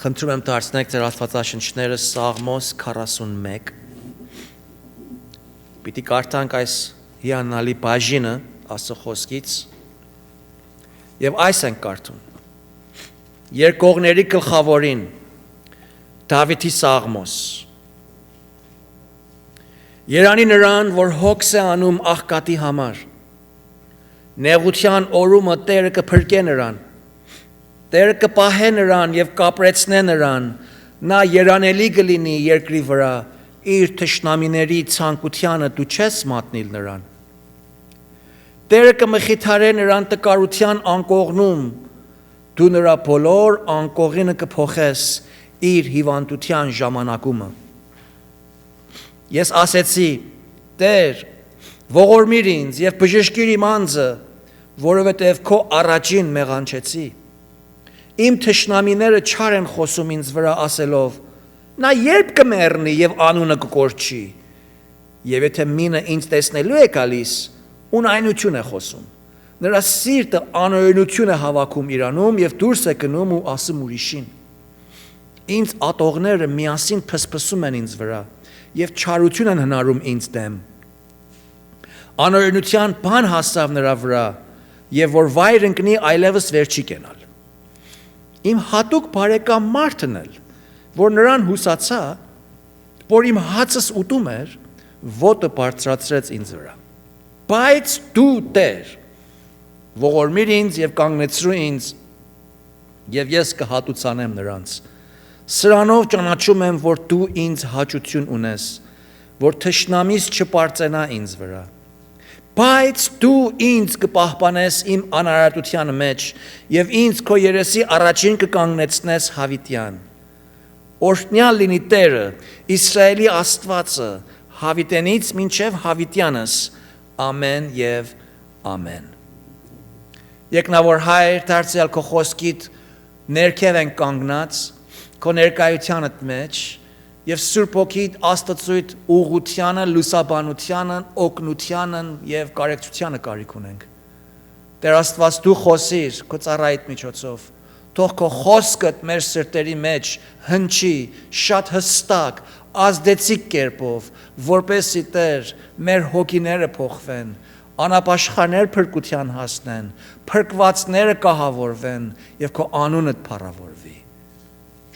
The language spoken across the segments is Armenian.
Խնդրում եմ դարձնեք ձեր աստվածաշնչները Սաղմոս 41 Պիտի կարդանք այս հիանալի բաժինը Աստծո խոսքից եւ այս ենք կարդում Երկողների գլխավորին Դավիթի Սաղմոս Երանի նրան որ հոգս է անում աղքատի համար Նեղության օրումը Տերը կփրկե նրան Տերը կպահե նրան եւ կապրեցնե նրան նա երանելի կլինի երկրի վրա իր թշնամիների ցանկությանը դու չես մատնիլ նրան Տերը կմխիթարե նրան տկարության անկողնում դու նրա բոլոր անկողինը կփոխես իր հիվանդության ժամանակումը Ես ասեցի Տեր ողորմիր ինձ եւ բժշկիր իմ անձը որովհետեւ քո առաջին մեղանչեցի Իմ թշնամիները չար են խոսում ինձ վրա ասելով Նա երբ կմեռնի եւ անունը կկորչի Եվ եթե մինը ինձ տեսնելու է գալիս ունայնություն է խոսում Նրա սիրտը անօրենություն է հավաքում իրանում եւ դուրս է գնում ու ասում ուրիշին Ինձ ատողները միասին փսփսում են ինձ վրա եւ չարություն են հնարում ինձ դեմ Անօրենության բան հասավ նրա վրա եւ որ վայր ընկնի այլևս վեր չի կենալ Իմ հատուկ բարեկամ մարդն էլ, որ նրան հուսացա, որ իմ հացս ուտում էր, ոտը բարձրացրեց ինձ վրա։ Բայց դու Տեր, ողորմիր ինձ եւ կանգնեցրու ինձ, եւ ես կհատուցանեմ նրանց։ Սրանով ճանաչում եմ, որ դու ինձ հաճություն ունես, որ թշնամիս չպարծենա ինձ վրա։ Բայց դու ինձ կպահպանես իմ անարատության մեջ եւ ինձ քո երեսի առաջին կկանգնեցնես հավիտյան Օրհնյալ լինի Տերը Իսրայելի Աստվածը հավիտենից մինչև հավիտյանս ամեն եւ ամեն Եկնավոր Հայր դարձյալ քո խոսքիդ ներքև են կանգնած քո ներկայությանդ մեջ Եվ Սուրբ Հոգիդ Աստծույթ ուղղությանը, լուսաբանությանը, օգնությանը եւ կարեկցությանը կարիք ունենք։ Տեր Աստված դու խոսիր քո ծառայիդ միջոցով։ Թող քո խոսքդ մեր սրտերի մեջ հնչի շատ հստակ, ազդեցիկ կերպով, որպեսզի Տեր մեր հոգիները փոխվեն, անապաշխարներ փրկության հասնեն, փրկվածները կահավորվեն եւ քո անունդ փառավորվի։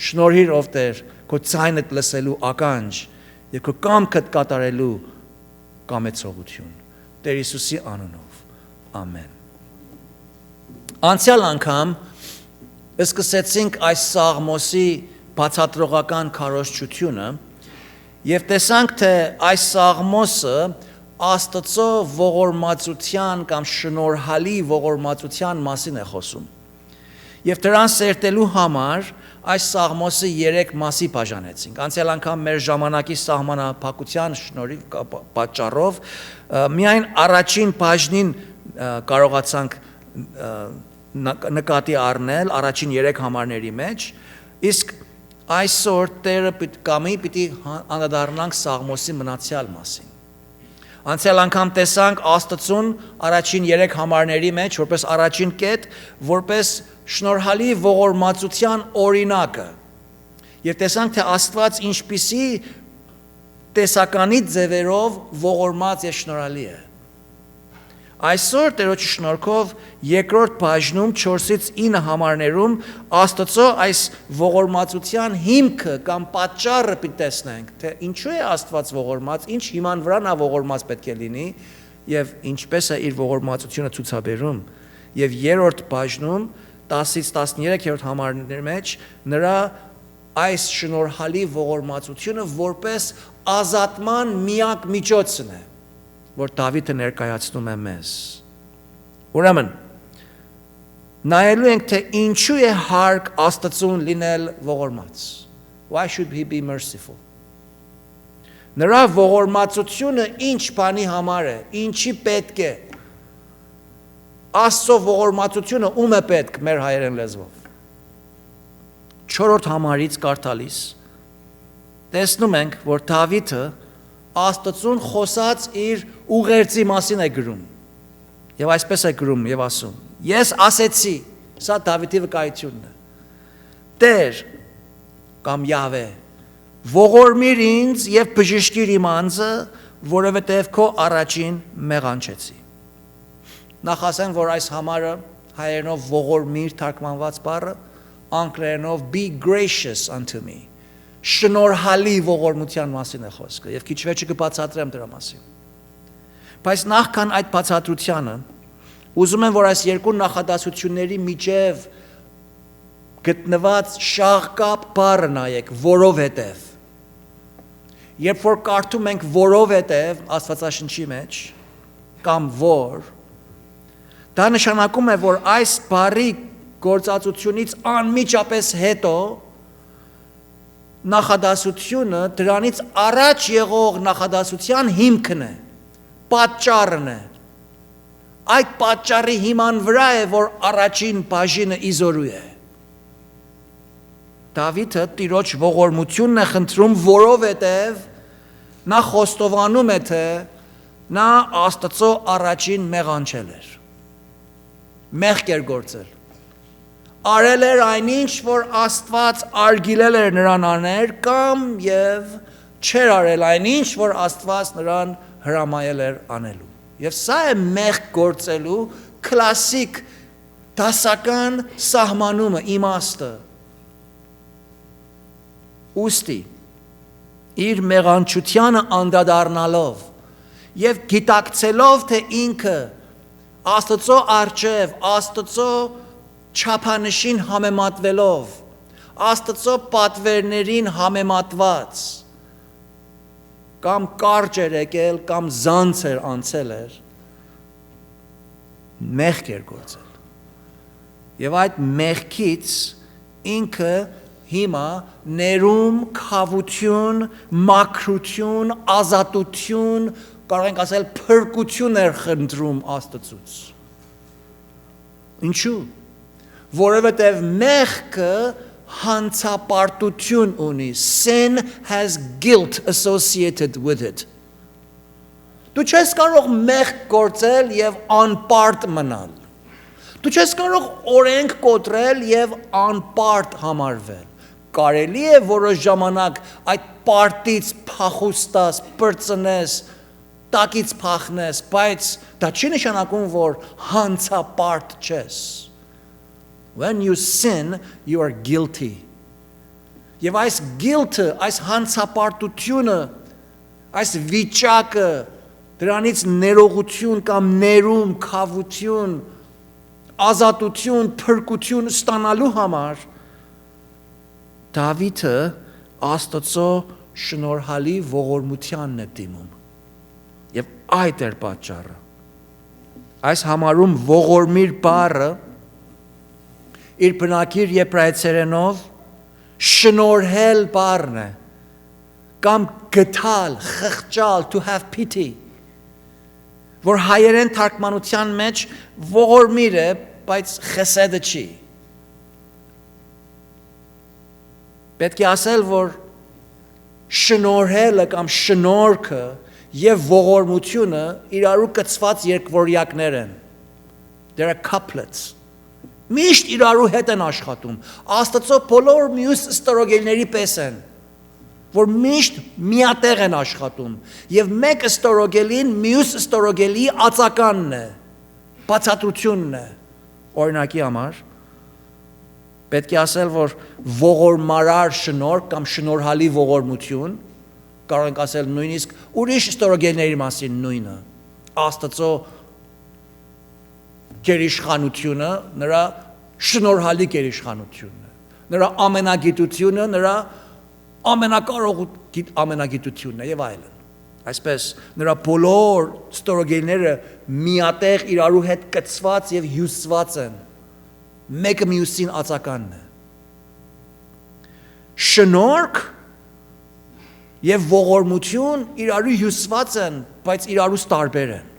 Շնորհիր ով Տեր քո ցայնդ լսելու ականջ եւ քո կամքդ կատարելու կամեցողություն Տեր Հիսուսի անունով ամեն Անցյալ անգամ սկսեցինք այս Սաղմոսի բացատրողական քարոզչությունը եւ տեսանք թե այս Սաղմոսը Աստծո ողորմածության կամ շնորհալի ողորմածության մասին է խոսում եւ դրան սերտելու համար այս Սաղմոսը 3 մասի բաժանեցինք։ Անցյալ անգամ մեր ժամանակի սահմանափակության շնորհիվ պատճառով միայն առաջին բաժնին կարողացանք նկատի առնել առաջին 3 համարների մեջ, իսկ այսօր Տերը պիտի անդրադառնանք Սաղմոսի մնացյալ մասին։ Անցյալ անգամ տեսանք Աստծուն առաջին 3 համարների մեջ որպես առաջին կետ, որպես շնորհալի ողորմածության օրինակը։ Եվ տեսանք թե Աստված ինչպիսի տեսականի ձևերով ողորմած եւ շնորհալի է։ Այսօր Տերոջի շնորհքով երկրորդ բաժնում 4-ից 9 համարներում Աստծո այս ողորմածության հիմքը կամ պատճառը պիտի տեսնենք, թե ինչու է Աստված ողորմած, ինչ հիման վրա նա ողորմած պետք է լինի եւ ինչպես է իր ողորմածությունը ցուցաբերում։ Եվ երրորդ բաժնում 10-ից 13-րդ համարների մեջ նրա այս շնորհալի ողորմածությունը որպես ազատման միակ միջոցն է որ Դավիթը ներկայացնում է մեզ։ Ուրեմն նայելու ենք թե ինչու է հարկ Աստծուն լինել ողորմած։ Why should he be merciful? Նրա ողորմածությունը ինչ բանի համար է, ինչի պետք է։ Աստծո ողորմածությունը ում է պետք մեր հայերեն լեզվով։ 4-րդ համարից կարդալիս տեսնում ենք, որ Դավիթը Աստծուն խոսած իր ուղերձի մասին է գրում։ Եվ այսպես է գրում եւ ասում. Ես ասեցի, սա Դավիթի վկայությունն է։ Տեր, կամ Յահվե, ողորմիր ինձ եւ բժշկիր իմ անձը, որովհետեւ քո առաջին մեղանչեցի։ Նախ ասեմ, որ այս համարը հայերենով ողորմիր թարգմանված բառը, անգլերենով be gracious unto me, շնորհալի ողորմության մասին է խոսքը, եւ քիչ վերջը կբացատրեմ դրա մասին։ Բայց նախքան այդ բացատրությանը, ուզում եմ, որ այս երկու նախադասությունների միջև գտնված շաղկապ բառը նայեք, որովհետև։ Երբ որ կարդում ենք որովհետև Աստվածաշնչի մեջ, կամ որ, դա նշանակում է, որ այս բառի գործածությունից անմիջապես հետո նախադասությունը դրանից առաջ եղող նախադասության հիմքն է, պատճառն է։ Այդ պատճառի հիման վրա է, որ առաջին բաժինը իզորու է։ Դավիթը Տիրոջ ողորմությունն է խնդրում, որովհետև նա խոստովանում է, թե նա Աստծո առաջին մեղանչել էր, մեղք էր գործել, արել էր այնինչ, որ Աստված արգելել էր նրան անել, կամ եւ չէր արել այնինչ, որ Աստված նրան հրամայել էր անելու։ Եվ սա է մեղք գործելու կլասիկ դասական սահմանումը, իմաստը։ Ուստի իր մեղանչությանը անդրադառնալով եւ գիտակցելով, թե ինքը Աստծո առջև, Աստծո չափանիշին համեմատվելով, Աստծո պատվերներին համեմատված, կամ կարճ էր եկել, կամ զանց էր անցել էր, մեղք էր գործել։ Եվ այդ մեղքից ինքը հիմա ներում, քավություն, մաքրություն, ազատություն, կարող ենք ասել փրկություն էր խնդրում Աստծուց։ Ինչու՞։ Որովհետև մեղքը հանցապարտություն ունի, sin has guilt associated with it։ Դու չես կարող մեղք գործել եւ անպարտ մնալ։ Դու չես կարող օրենք կոտրել եւ անպարտ համարվել։ Կարելի է որոշ ժամանակ այդ պարտից փախուստաս, պրծնես, տակից փախնես, բայց դա չի նշանակում, որ հանցապարտ չես։ When you sin, you are guilty. Եվ այս guilt-ը, այս հանցապարտությունը, այս վիճակը, դրանից ներողություն կամ ներում, քավություն, ազատություն, փրկություն ստանալու համար Դավիթը Աստծո շնորհալի ողորմությանն է դիմում։ Եվ այդ էր պատճառը։ Այս համարում ողորմիր բառը իր բնակիր եբրայեցերենով շնորհել բառն է, կամ գտալ, խղճալ, to have pity, որ հայերեն թարգմանության մեջ ողորմիր է, բայց խեսեդը չի։ Պետք է ասել, որ շնորհելը կամ շնորհքը եւ ողորմությունը իրարու կցված երկվորյակներ են։ There are couplets։ Միշտ իրարու հետ են աշխատում։ Աստծո բոլոր մյուս ստորոգելների պես են, որ միշտ միատեղ են աշխատում, եւ մեկ ստորոգելին մյուս ստորոգելի ածականն է, բացատրությունն է։ Օրինակի համար պետք է ասել, որ ողորմարար շնորհ կամ շնորհալի ողորմություն, կարող ենք ասել նույնիսկ ուրիշ ստորոգելների մասին նույնը, Աստծո գերիշխանությունը, նրա շնորհալի գերիշխանությունն է, նրա ամենագիտությունը, նրա ամենագիտությունն է եւ այլն։ Այսպես նրա բոլոր ստորոգելները միատեղ իրարու հետ կցված եւ հյուսված են, մեկը մյուսին ածականն է։ Շնորհք եւ ողորմություն իրարու հյուսված են, բայց իրարուց տարբեր են։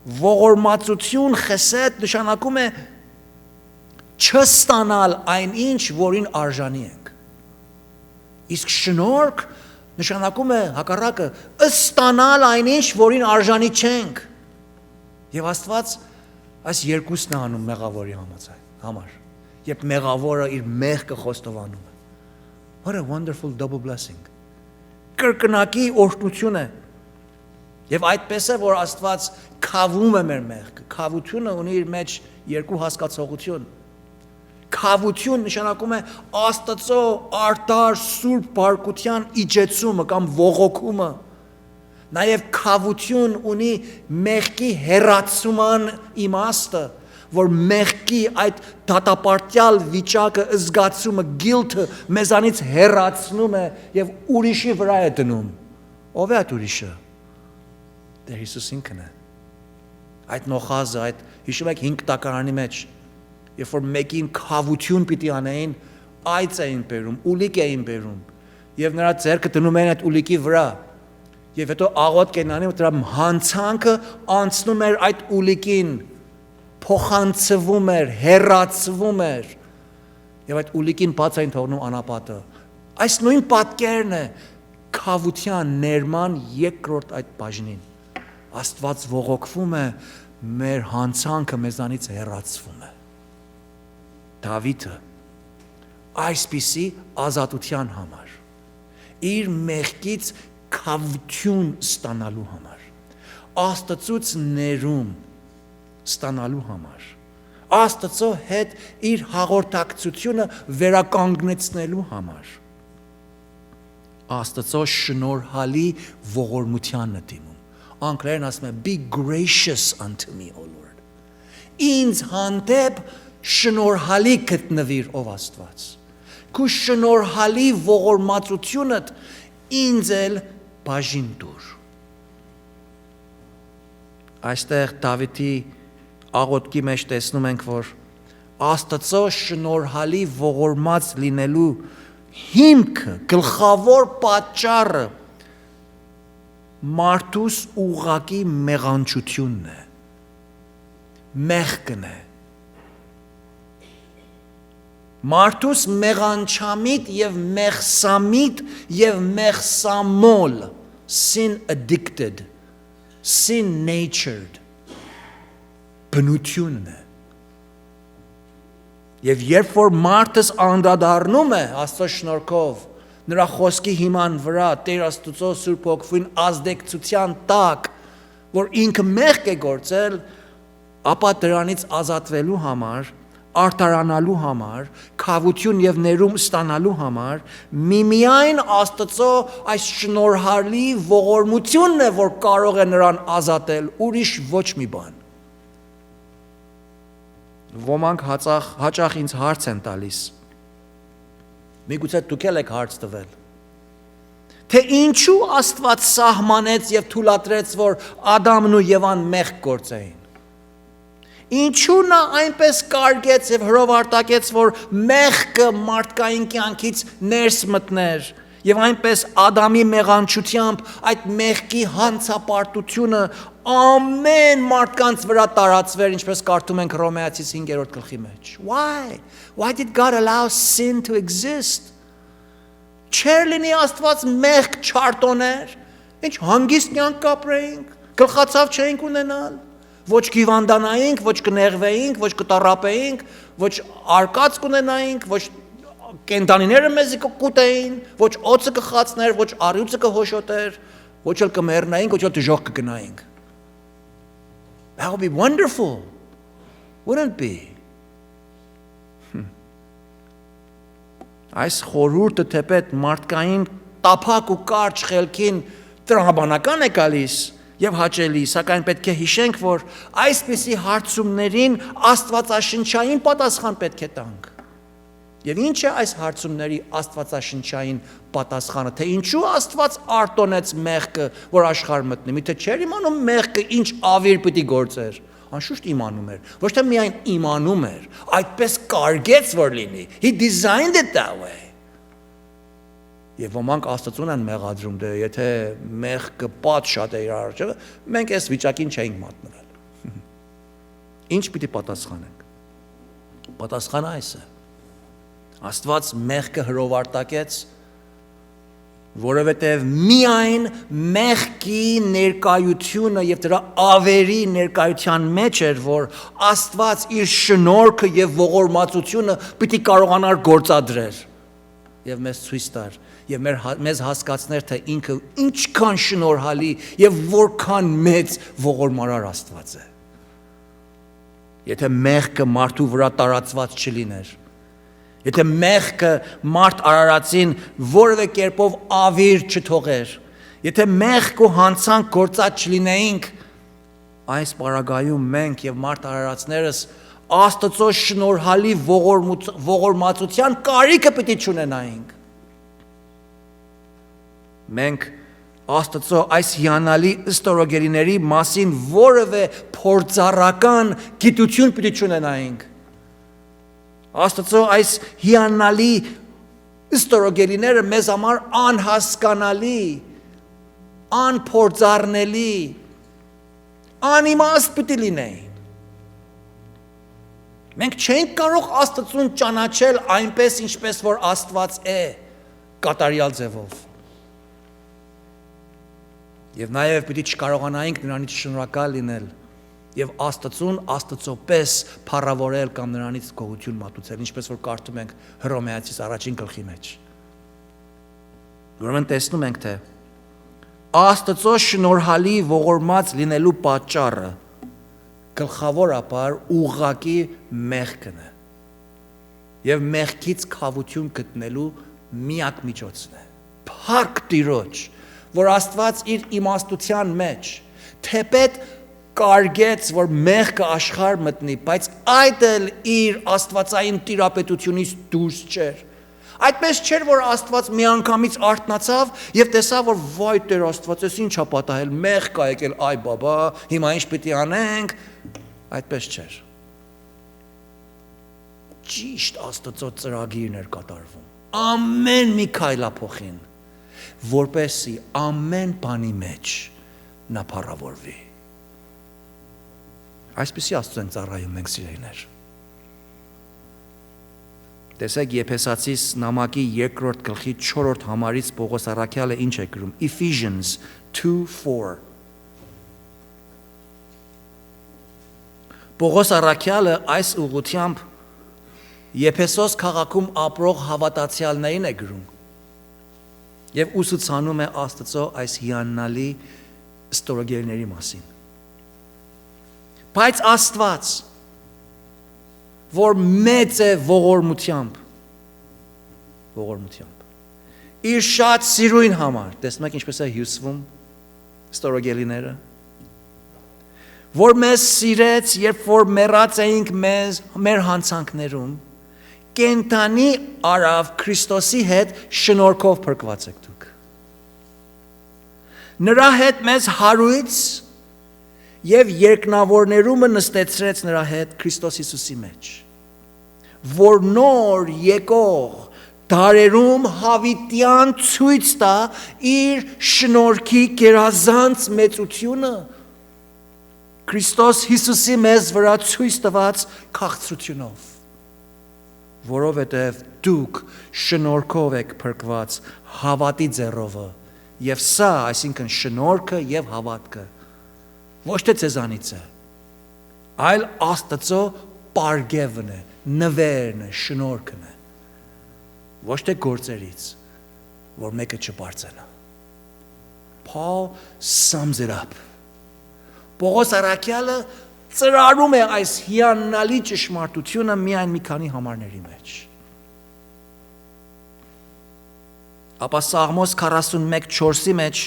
Ողորմածություն, խեսեդ նշանակում է չստանալ այն ինչ, որին արժանի ենք։ Իսկ շնորհք նշանակում է հակառակը, ստանալ այն ինչ, որին արժանի չենք։ Եվ Աստված այս երկուսն է անում մեղավորի համար, երբ մեղավորը իր մեղքը խոստովանում է։ What a wonderful double blessing. Կրկնակի օրհնություն է։ Եվ այդպես է, որ Աստված քավում է մեր մեղքը։ Քավությունը ունի իր մեջ երկու հասկացողություն։ Քավություն նշանակում է Աստծո արտար սուրբ բարկության իջեցումը կամ ողոքումը։ Նաև քավություն ունի մեղքի հեռացման իմաստը, որ մեղքի այդ դատապարտյալ վիճակը, զգացումը, guilt-ը մեզանից հեռացնում է եւ ուրիշի վրա է դնում։ Ո՞վ է այդ ուրիշը։ Դե Հիսուս ինքն է։ Այդ նոխազը, այդ հիշում եք 5 տակարանի մեջ, երբ որ մեկին քավություն պիտի անեին, այծ էին բերում, ուլիկ էին բերում, եւ նրա ձեռքը դնում էին այդ ուլիկի վրա, եւ հետո աղոթք են անում, դրա հանցանքը անցնում էր այդ ուլիկին, փոխանցվում էր, հեռացվում էր, եւ այդ ուլիկին բաց էին թողնում անապատը։ Այս նույն պատկերն է քավության ներման երկրորդ այդ բաժնին։ Աստված ողոքվում է, մեր հանցանքը մեզանից հեռացվում է։ Դավիթը այսպիսի ազատության համար, իր մեղքից քավություն ստանալու համար, Աստծուց ներում ստանալու համար, Աստծո հետ իր հաղորդակցությունը վերականգնեցնելու համար, Աստծո շնորհալի ողորմությանն է դիմում։ Անգլերեն ասում է be gracious unto me, O Lord։ Ինձ հանդեպ շնորհալի գտնվիր, ով Աստված։ Քու շնորհալի ողորմածությունդ ինձ էլ բաժին տուր։ Այստեղ Դավիթի աղոթքի մեջ տեսնում ենք, որ Աստծո շնորհալի ողորմած լինելու հիմքը, գլխավոր պատճառը մարդուս ուղղակի մեղանչությունն է, մեղքն է։ Մարդուս մեղանչամիտ եւ մեղսամիտ եւ մեղսամոլ, sin addicted, sin natured, բնությունն է։ Եվ երբ որ մարդս անդրադառնում է Աստծո շնորհքով, նրա խոսքի հիման վրա Տեր Աստծո Սուրբ Հոգին ազդեցության տակ, որ ինքը մեղք է գործել, ապա դրանից ազատվելու համար, արտարանալու համար, քավություն եւ ներում ստանալու համար, միմիայն Աստծո այս շնորհալի ողորմությունն է, որ կարող է նրան ազատել, ուրիշ ոչ մի բան։ Ոմանք հաճախ ինձ հարց են տալիս։ Միգուցե դուք եք հարց տվել, թե ինչու Աստված սահմանեց եւ թույլատրեց, որ Ադամն ու Եվան մեղք գործեին։ Ինչու նա այնպես կարգեց եւ հրովարտակեց, որ մեղքը մարդկային կյանքից ներս մտներ եւ այնպես Ադամի մեղանչությամբ այդ մեղքի հանցապարտությունը ամեն մարդկանց վրա տարածվեր, ինչպես կարդում ենք Հռոմեացիս 5-րդ գլխի մեջ։ Why did God allow sin to exist? Չէր լինի Աստված մեղք չարտոներ, ինչ հանգիստ կյանք կապրեինք, գլխացավ չէինք ունենալ, ոչ կիվանդանայինք, ոչ կնեղվեինք, ոչ կտառապեինք, ոչ արկած կունենայինք, ոչ կենտանիները մեզի կկուտեին, ոչ օծը կխացներ, ոչ առյուծը կհոշոտեր, ոչ էլ կմեռնայինք, ոչ էլ դժոխք կգնայինք։ That would be wonderful, wouldn't it be? Այս խորհուրդը թեպետ մարդկային տափակ ու կարճ խելքին տրամաբանական է գալիս եւ հաճելի, սակայն պետք է հիշենք, որ այսպիսի հարցումներին աստվածաշնչային պատասխան պետք է տանք։ Եվ ինչ է այս հարցումների աստվածաշնչային պատասխանը, թե ինչու Աստված արտոնեց մեղքը, որ աշխարհ մտնի, միթե չէր իմանում մեղքը ինչ ավիր պիտի գործեր, անշուշտ իմանում էր, ոչ թե միայն իմանում էր, այդպես կարգեց, որ լինի, he designed it that way։ Եվ ոմանք Աստծուն են մեղադրում, դե եթե մեղքը պատ շատ է իր առջևը, մենք այս վիճակին չէինք մատնվել։ Ինչ պիտի պատասխանենք։ Պատասխանը այս է։ Աստված մեղքը հրովարտակեց, որովհետև միայն մեղքի ներկայությունը եւ դրա ավերի ներկայության մեջ էր, որ Աստված իր շնորհքը եւ ողորմածությունը պիտի կարողանար գործադրել։ եւ մեզ ցույց տար եւ մեզ հասկացներ թե ինքը ինչքան շնորհալի եւ որքան մեծ ողորմարար Աստված է։ Եթե մեղքը մարդու վրա տարածված չլիներ, եթե մեղքը մարդ արարածին որևէ կերպով ավիր չթողեր, եթե մեղք ու հանցանք գործած չլինեինք, այս պարագայում մենք եւ մարդ արարածներս Աստծո շնորհալի ողորմածության կարիքը պիտի չունենայինք։ Մենք Աստծո այս հիանալի ստորոգելիների մասին որևէ փորձառական գիտություն պիտի չունենայինք։ Աստծո այս հիանալի ստորոգելիները մեզ համար անհասկանալի, անփորձառնելի, անիմաստ պիտի լինեին։ Մենք չենք կարող Աստծուն ճանաչել այնպես, ինչպես որ Աստված է, կատարյալ ձևով։ Եվ նաև պիտի չկարողանայինք նրանից շնորհակալ լինել եւ Աստծուն Աստծո պես փառավորել կամ նրանից գոհություն մատուցել, ինչպես որ կարդում ենք Հռոմեացիս 1-ին մեջ։ Ուրեմն տեսնում ենք, թե Աստծո շնորհալի ողորմած լինելու պատճառը գլխավորապես ուղղակի մեղքն է եւ մեղքից քավություն գտնելու միակ միջոցն է։ Փառք Տիրոջ, որ Աստված իր իմաստության մեջ թեպետ կարգեց, որ մեղքը աշխարհ մտնի, բայց այդ էլ իր աստվածային տիրապետությունից դուրս չէր։ Այդպես չէր, որ Աստված միանգամից արթնացավ եւ տեսավ, որ վայ Տեր Աստված, ես ինչ ա պատահել, մեղք ա եկել, այ բաբա, հիմա ինչ պիտի անենք։ Այդպես չէր։ Ճիշտ Աստծո ծրագիրն էր կատարվում։ Ամեն մի քայլափոխին, որպեսզի ամեն բանի մեջ նա փառավորվի։ Այսպեսի Աստծուն ծառայում ենք սիրելիներ։ Տեսեք Եփեսացիս նամակի 2-րդ գլխի 4-րդ համարից Պողոս առաքյալը ինչ է գրում։ Ephesians 2:4 Պողոս առաքյալը այս ուղղությամբ Եփեսոս քաղաքում ապրող հավատացյալներին է գրում եւ ուսուցանում է Աստծո այս հիանալի ստորոգերների մասին։ Բայց Աստված, որ մեծ է ողորմությամբ, իր շատ սիրույն համար, տեսնում եք ինչպես է հյուսվում ստորոգելիները, որ մեզ սիրեց, երբ որ մեռած էինք մեր հանցանքներում, կենտանի արավ Քրիստոսի հետ շնորհքով փրկված եք դուք։ Նրա հետ մեզ հարույց եւ երկնավորներումը նստեցրեց նրա հետ Քրիստոս Հիսուսի մեջ, որ նոր եկող դարերում հավիտյան ցույց տա իր շնորհքի գերազանց մեծությունը Քրիստոս Հիսուսի մեզ վրա ցույց տված քաղցրությունով, որովհետև դուք շնորհքով եք փրկված հավատի ձեռովը, եւ սա, այսինքն շնորհքը եւ հավատքը, ոչ թե ցեզանից է, այլ Աստծո պարգևն է, նվերն է, շնորհքն է, ոչ թե գործերից, որ մեկը չբարձենա։ Paul sums it up. Պողոս առաքյալը ծրարում է այս հիանալի ճշմարտությունը միայն մի քանի համարների մեջ։ Ապա Սաղմոս 41:4-ի մեջ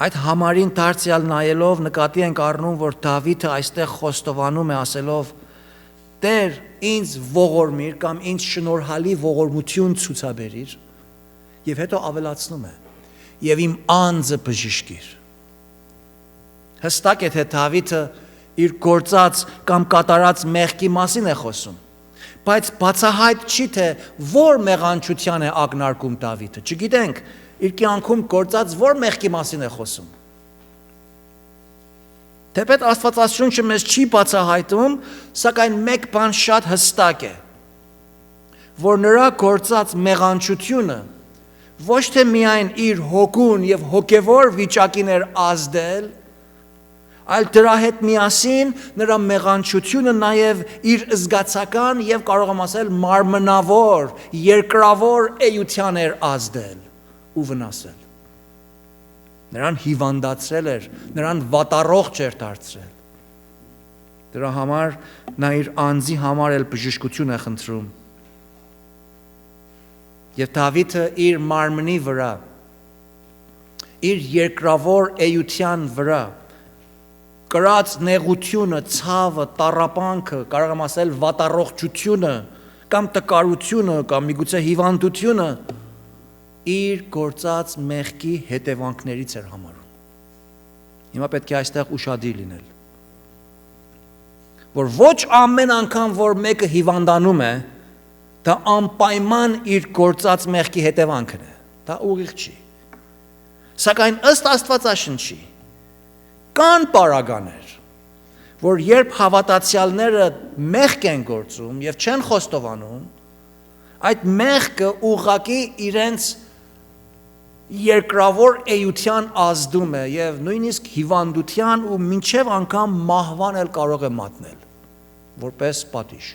այդ համարին դարձյալ նայելով նկատի ենք առնում, որ Դավիթը այստեղ խոստովանում է ասելով. Տեր, ինձ ողորմիր կամ ինձ շնորհալի ողորմություն ցուցաբերիր, եւ հետո ավելացնում է. եւ իմ անձը բժշկիր։ Հստակ է թե Դավիթը իր գործած կամ կատարած մեղքի մասին է խոսում, բայց բացահայտ չի թե որ մեղանչության է ակնարկում Դավիթը։ Չգիտենք իր կյանքում գործած որ մեղքի մասին է խոսում։ Թեպետ Աստվածաշունչը մեզ չի բացահայտում, սակայն մեկ բան շատ հստակ է, որ նրա գործած մեղանչությունը ոչ թե միայն իր հոգուն եւ հոգեվոր վիճակին էր ազդել, այլ դրա հետ միասին նրա մեղանչությունը նաև իր զգացական եւ կարող եմ ասել մարմնավոր, երկրավոր էության էր ազդել ու վնասել։ Նրան հիվանդացրել էր, նրան վատառողջ էր դարձրել։ Դրա համար նա իր անձի համար էլ բժշկություն է խնդրում։ Եվ Դավիթը իր մարմնի վրա, իր երկրավոր էության վրա կրած նեղությունը, ցավը, տառապանքը, կարող եմ ասել վատառողջությունը կամ տկարությունը կամ միգուցե հիվանդությունը իր գործած մեղքի հետևանքներից էր համարում։ Հիմա պետք է այստեղ ուշադիր լինել, որ ոչ ամեն անգամ, որ մեկը հիվանդանում է, դա անպայման իր գործած մեղքի հետևանքն է, դա ուղիղ չի։ Սակայն ըստ Աստվածաշնչի կան պարագաներ, որ երբ հավատացյալները մեղք են գործում եւ չեն խոստովանում, այդ մեղքը ուղղակի իրենց երկրավոր էության ազդում է եւ նույնիսկ հիվանդության ու մինչեւ անգամ մահվան էլ կարող է մատնել որպես պատիժ։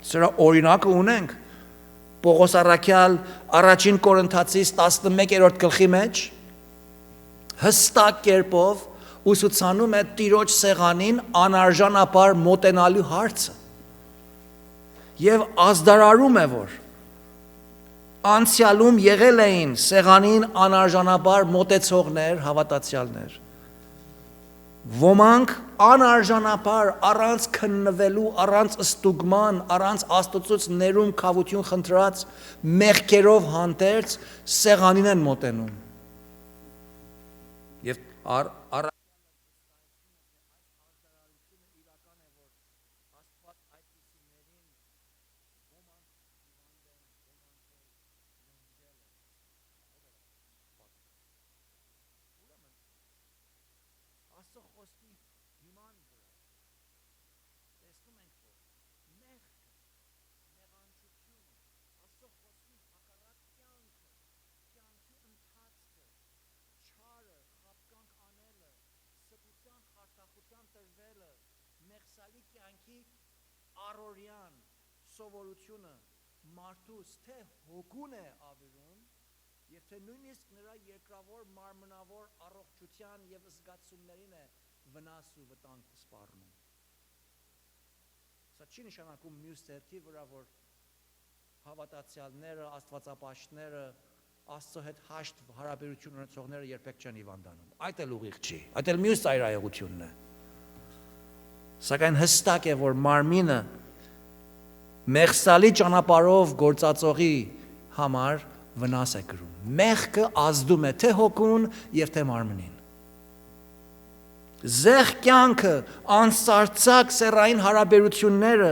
Սրա օրինակը ունենք Պողոս առաքյալ առաջին Կորինթացիս 11-րդ գլխի մեջ հստակ կերպով ուսուցանում է Տիրոջ սեղանին անարժանապար մոտենալու հարցը եւ ազդարարում է, որ անցյալում եղել էին սեղանին անարժանաբար մոտեցողներ, հավատացյալներ։ Ոմանք անարժանաբար առանց քննվելու, առանց ստուգման, առանց Աստծուց ներում քավություն խնդրած մեղքերով հանդերձ սեղանին են մոտենում։ Եվ առօրյան սովորությունը մարդուց թե հոգուն է ավիրում եւ թե նույնիսկ նրա երկրավոր մարմնավոր առողջության եւ զգացումներին է վնաս ու վտանգ սպառնում։ Սա չի նշանակում մյուս ձեռքի վրա, որ հավատացյալները, աստվածապաշտները, Աստծո հետ հաշտ հարաբերություն ունեցողները երբեք չեն հիվանդանում։ Այդ էլ ուղիղ չի։ Այդ էլ մյուս ծայրահեղությունն է։ Սակայն հստակ է, որ մարմինը մեղսալի ճանապարհով գործածողի համար վնաս է կրում։ Մեղքը ազդում է թե հոգուն եւ թե մարմնին։ Զեղ կյանքը, անսարսակ սեռային հարաբերությունները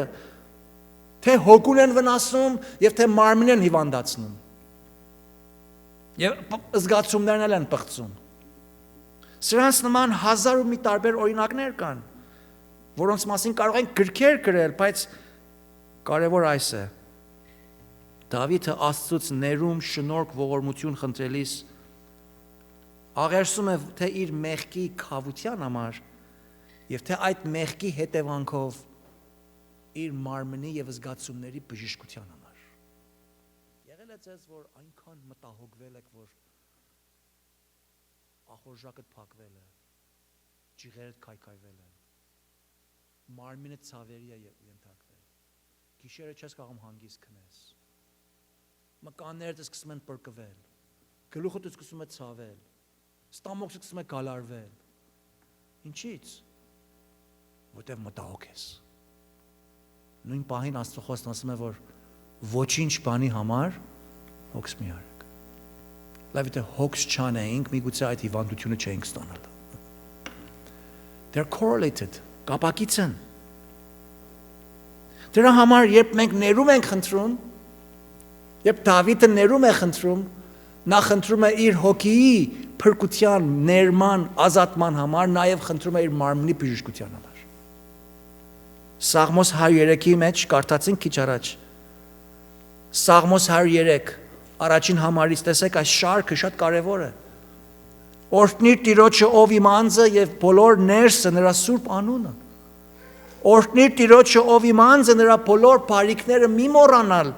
թե հոգուն են վնասում եւ թե մարմնին են հիվանդացնում։ Եվ զգացումներն են պղծում։ Սրանց նման հազար ու մի տարբեր օրինակներ կան, որոնց մասին կարող ենք գրքեր գրել, բայց կարևոր այս է. Դավիթը Աստծուց ներում, շնորհք, ողորմություն խնդրելիս աղերսում է թե իր մեղքի քավության համար եւ թե այդ մեղքի հետևանքով իր մարմնի եւ զգացումների բժշկության համար։ Եղել է ձեզ, որ այնքան մտահոգվել եք, որ ախորժակդ փակվել է, ջիղերդ քայքայվել է, մարմինը ցավերի է ենթարկվել, գիշերը չես կարող հանգիստ քնես, մկաններդ սկսում են պրկվել, գլուխդ սկսում է ցավել, ստամոքսը սկսում է գալարվել։ Ինչի՞ց։ Որտև մտահոգ ես։ Նույն պահին Աստծո խոսքն ասում է, որ ոչինչ բանի համար հոգս մի արեք։ Լավ է, հոգս չանեինք, միգուցե այդ հիվանդությունը չէինք ստանալ։ They're correlated, կապակից են։ Դրա համար, երբ մենք ներում ենք խնդրում, երբ Դավիթը ներում է խնդրում, նա խնդրում է իր հոգիի փրկության, ներման, ազատման համար, նաև խնդրում է իր մարմնի բժշկության համար։ Սաղմոս 103-ի մեջ կարդացինք քիչ առաջ։ Սաղմոս 103 առաջին համարից տեսեք, այս շարքը շատ կարևոր է։ Օրհնիր Տիրոջը ով իմ անձը եւ բոլոր ներսը նրա սուրբ անունը։ Օրհնիր Տիրոջը ով իմ անձը նրա բոլոր բարիքները մի մոռանալ,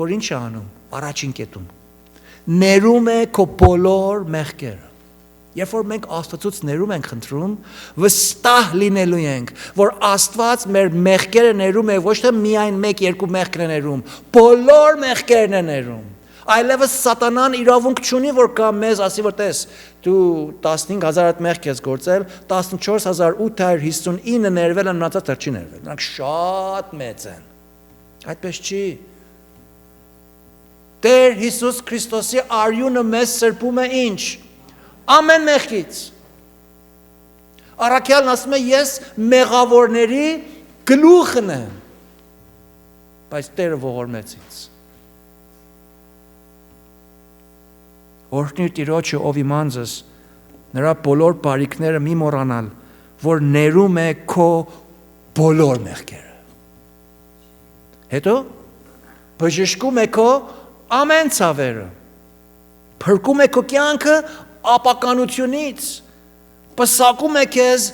որ ինչ է անում, առաջին կետում։ Ներում է քո բոլոր մեղքերը։ Երբ որ մենք Աստծուց ներում ենք խնդրում, վստահ լինելու ենք, որ Աստված մեր մեղքերը ներում է, ոչ թե միայն 1-2 մեղքեր է ներում, բոլոր մեղքերն է ներում։ Այլևս Սատանան իրավունք չունի, որ կա մեզ ասի, որ տես, դու 15000 մեղք ես գործել, 14859 ներվել են, մնացածը չի ներվել։ Նրանք շատ մեծ են։ Այդպես չի։ Տեր Հիսուս Քրիստոսի արյունը մեզ սրբում է ինչ։ Ամեն մեղքից։ Առաքյալն ասում է, ես մեղավորների գլուխն եմ, բայց Տերը ողորմեց ինձ։ Օրհնիր Տիրոջը ով իմ անձս, նրա բոլոր բարիքները մի մոռանալ, որ ներում է քո բոլոր մեղքերը։ Հետո բժշկում է քո ամեն ցավերը, փրկում է քո կյանքը ապականությունից, պսակում է քեզ,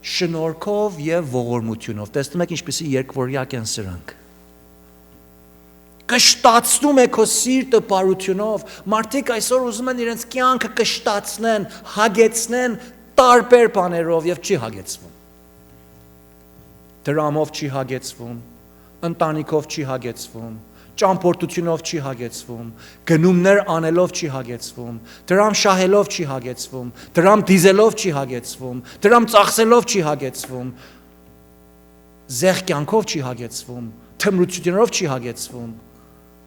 շնորհքով եւ ողորմությունով։ Տեսնում եք ինչպեսի երկվորյակ են սրանք։ Կշտացնում է քո սիրտը բարությունով։ Մարդիկ այսօր ուզում են իրենց կյանքը կշտացնեն, հագեցնեն տարբեր բաներով եւ չի հագեցվում։ Դրամով չի հագեցվում, ընտանիքով չի հագեցվում, ճամփորդությունով չի հագեցվում, գնումներ անելով չի հագեցվում, դրամ շահելով չի հագեցվում, դրամ դիզելով չի հագեցվում, դրամ ծախսելով չի հագեցվում, զեղ կյանքով չի հագեցվում, թմրություններով չի հագեցվում,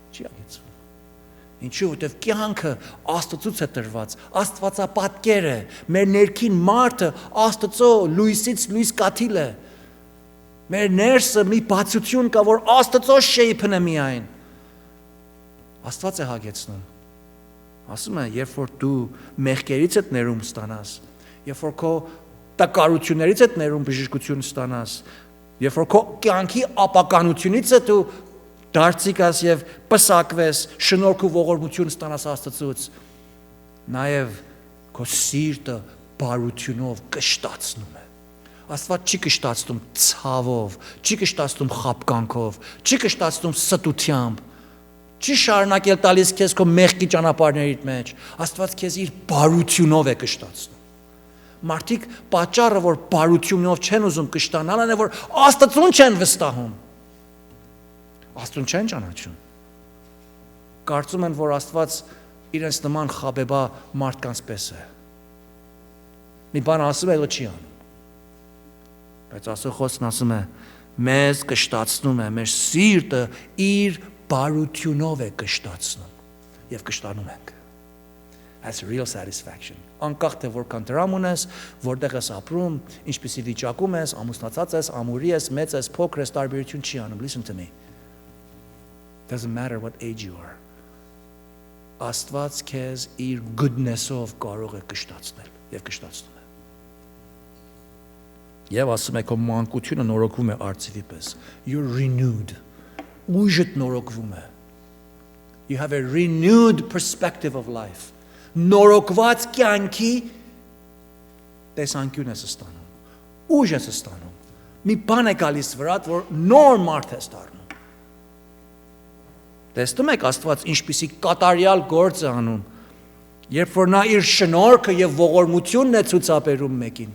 չի հագեցվում։ Ինչու՞, որտեվ կյանքը Աստծուց է տրված, Աստվածապատկեր է, մեր ներքին մարդը Աստծո լույսից լույս կաթիլ է։ Մեր ներսը մի բացություն կա, որ Աստծո շեյփն է միայն։ Աստված է հագեցնում։ Ասում է, երբ որ դու մեղքերից ես ներում ստանաս, երբ որ քո տկարություններից ես ներում բժշկություն ստանաս, երբ որ քո կյանքի ապականությունից ես դու դարձիկաս եւ պսակվես, շնորհք ու ողորմություն ստանաս Աստծուց, նաեւ քո սիրտը բարությունով կշտացնում է։ Աստված չի կշտացնում ցավով, չի կշտացնում խաբկանքով, չի կշտացնում ստությամբ, չի շարունակել տալիս քեզ քո մեղքի ճանապարհներիդ մեջ։ Աստված քեզ իր բարությունով է կշտացնում։ Մարդիկ պատճառը, որ բարությունով չեն ուզում կշտանալ, այն է, որ Աստծուն չեն վստահում։ Աստծուն չեն ճանաչում։ Կարծում են, որ Աստված իրենց նման խաբեբա մարդկանց պես է։ Մի բան ասում է, դա չի անում։ Բայց Աստծո խոսքն ասում է, մեզ կշտացնում է, մեր սիրտը իր բարությունով է կշտացնում եւ կշտանում ենք։ That's real satisfaction. Անկախ թե որքան դրամ ունես, որտեղ ես ապրում, ինչպիսի վիճակում ես, ամուսնացած ես, ամուրի ես, մեծ ես, փոքր ես, տարբերություն չի անում։ Listen to me. Doesn't matter what age you are. Աստված քեզ իր goodness-ով կարող է կշտացնել եւ կշտացնում է։ Եվ ասում է, քո մանկությունը նորոգվում է արծիվի պես։ You're renewed. Ուժդ նորոգվում է։ You have a renewed perspective of life. Նորոգված կյանքի տեսանկյուն ես ստանում։ Ուժ ես ստանում։ Մի բան է գալիս վրատ, որ նոր մարդ ես դառնում։ Տեսնում եք Աստված ինչպիսի կատարյալ գործ է անում, երբ որ նա իր շնորհքը եւ ողորմությունն է ցուցաբերում մեկին։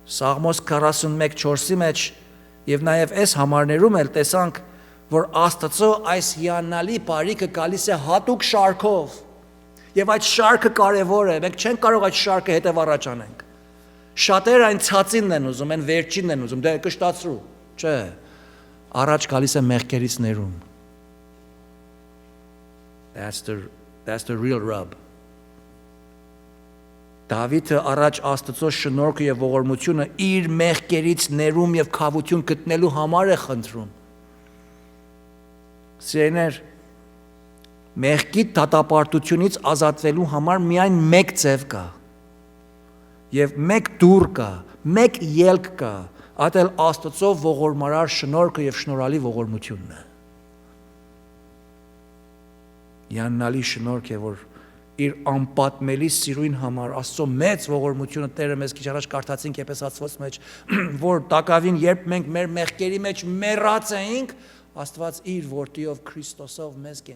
Սաղմոս 41:4-ի մեջ եւ նաեւ այս համարներում էլ տեսանք, որ Աստծո այս հիանալի բարիքը գալիս է հատուկ շարքով։ Եվ այդ շարքը կարևոր է, մենք չենք կարող այդ շարքը հետև առաջ անենք։ Շատերը այն ցածինն են ուզում, այն վերջինն են ուզում, դե կշտացրու։ Չէ, առաջ գալիս է մեղքերից ներում։ That's the real rub. Դավիթը առաջ Աստծո շնորհքը եւ ողորմությունը իր մեղքերից ներում եւ քավություն գտնելու համար է խնդրում։ Սիրելիներ, մեղքի դատապարտությունից ազատվելու համար միայն մեկ ձև կա։ Եվ մեկ դուռ կա, մեկ ելք կա, այդ էլ Աստծո ողորմարար շնորհքը եւ շնորհալի ողորմությունն է։ Յաննալի շնորհք է, որ իր անպատմելի սիրույն համար, Աստծո մեծ ողորմությունը Տերը մեզ քիչ առաջ կարդացինք Եփեսացվոց մեջ, որ տակավին երբ մենք մեր մեղքերի մեջ մեռած էինք, Աստված իր որդիով Քրիստոսով մեզ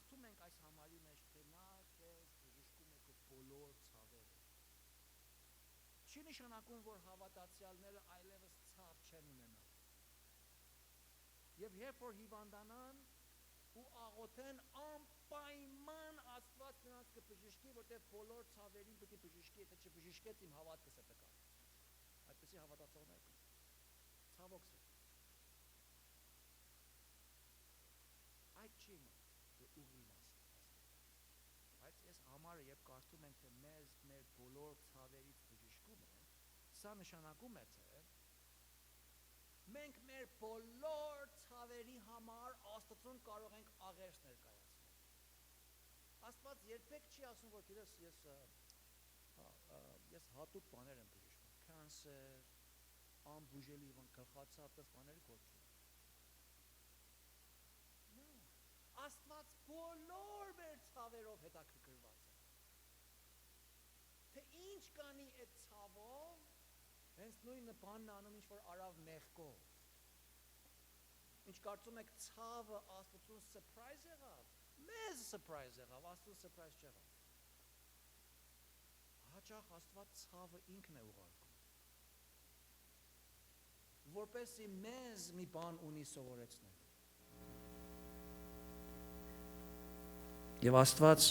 կարդում ենք այս համարի մեջ, թե նա քեզ բժշկում է քո բոլոր ցավերը։ Չի նշանակում, որ հավատացյալները այլևս ցավ չեն ունենա։ Եվ երբ որ հիվանդանան ու աղոթեն, անպայման Աստված նրանց կբժշկի, որտեղ բոլոր ցավերին պետք է բժշկի, եթե չբժշկեց իմ հավատքս է տկար։ Այդպեսի հավատացողներ կան։ Ցավոք սեր։ Այդ չի ուղի մասը։ Բայց ես համարը երբ կարդում ենք, թե մեզ մեր բոլոր ցավերից բժշկում է, սա նշանակում է, թե մենք մեր բոլոր ցավերի համար Աստծուն կարող ենք աղերս ներկայացնել։ Աստված երբեք չի ասում, որ գիտես, ես հատուկ բաներ եմ բժշկում, կանսեր, անբուժելի գլխացավ, դες բաների գործ չունի։ Աստված բոլոր մեր ցավերով հետաքրքրված է։ Թե ինչ կանի այդ ցավով, հենց նույն բանն անում, ինչ որ արավ մեղքով։ Ինչ կարծում եք ցավը Աստծուն surprise եղավ, մեզ surprise եղավ, Աստծուն surprise չեղավ։ Հաճախ Աստված ցավը ինքն է ուղարկում, որպեսզի մեզ մի բան ունի սովորեցնել։ Եվ Աստված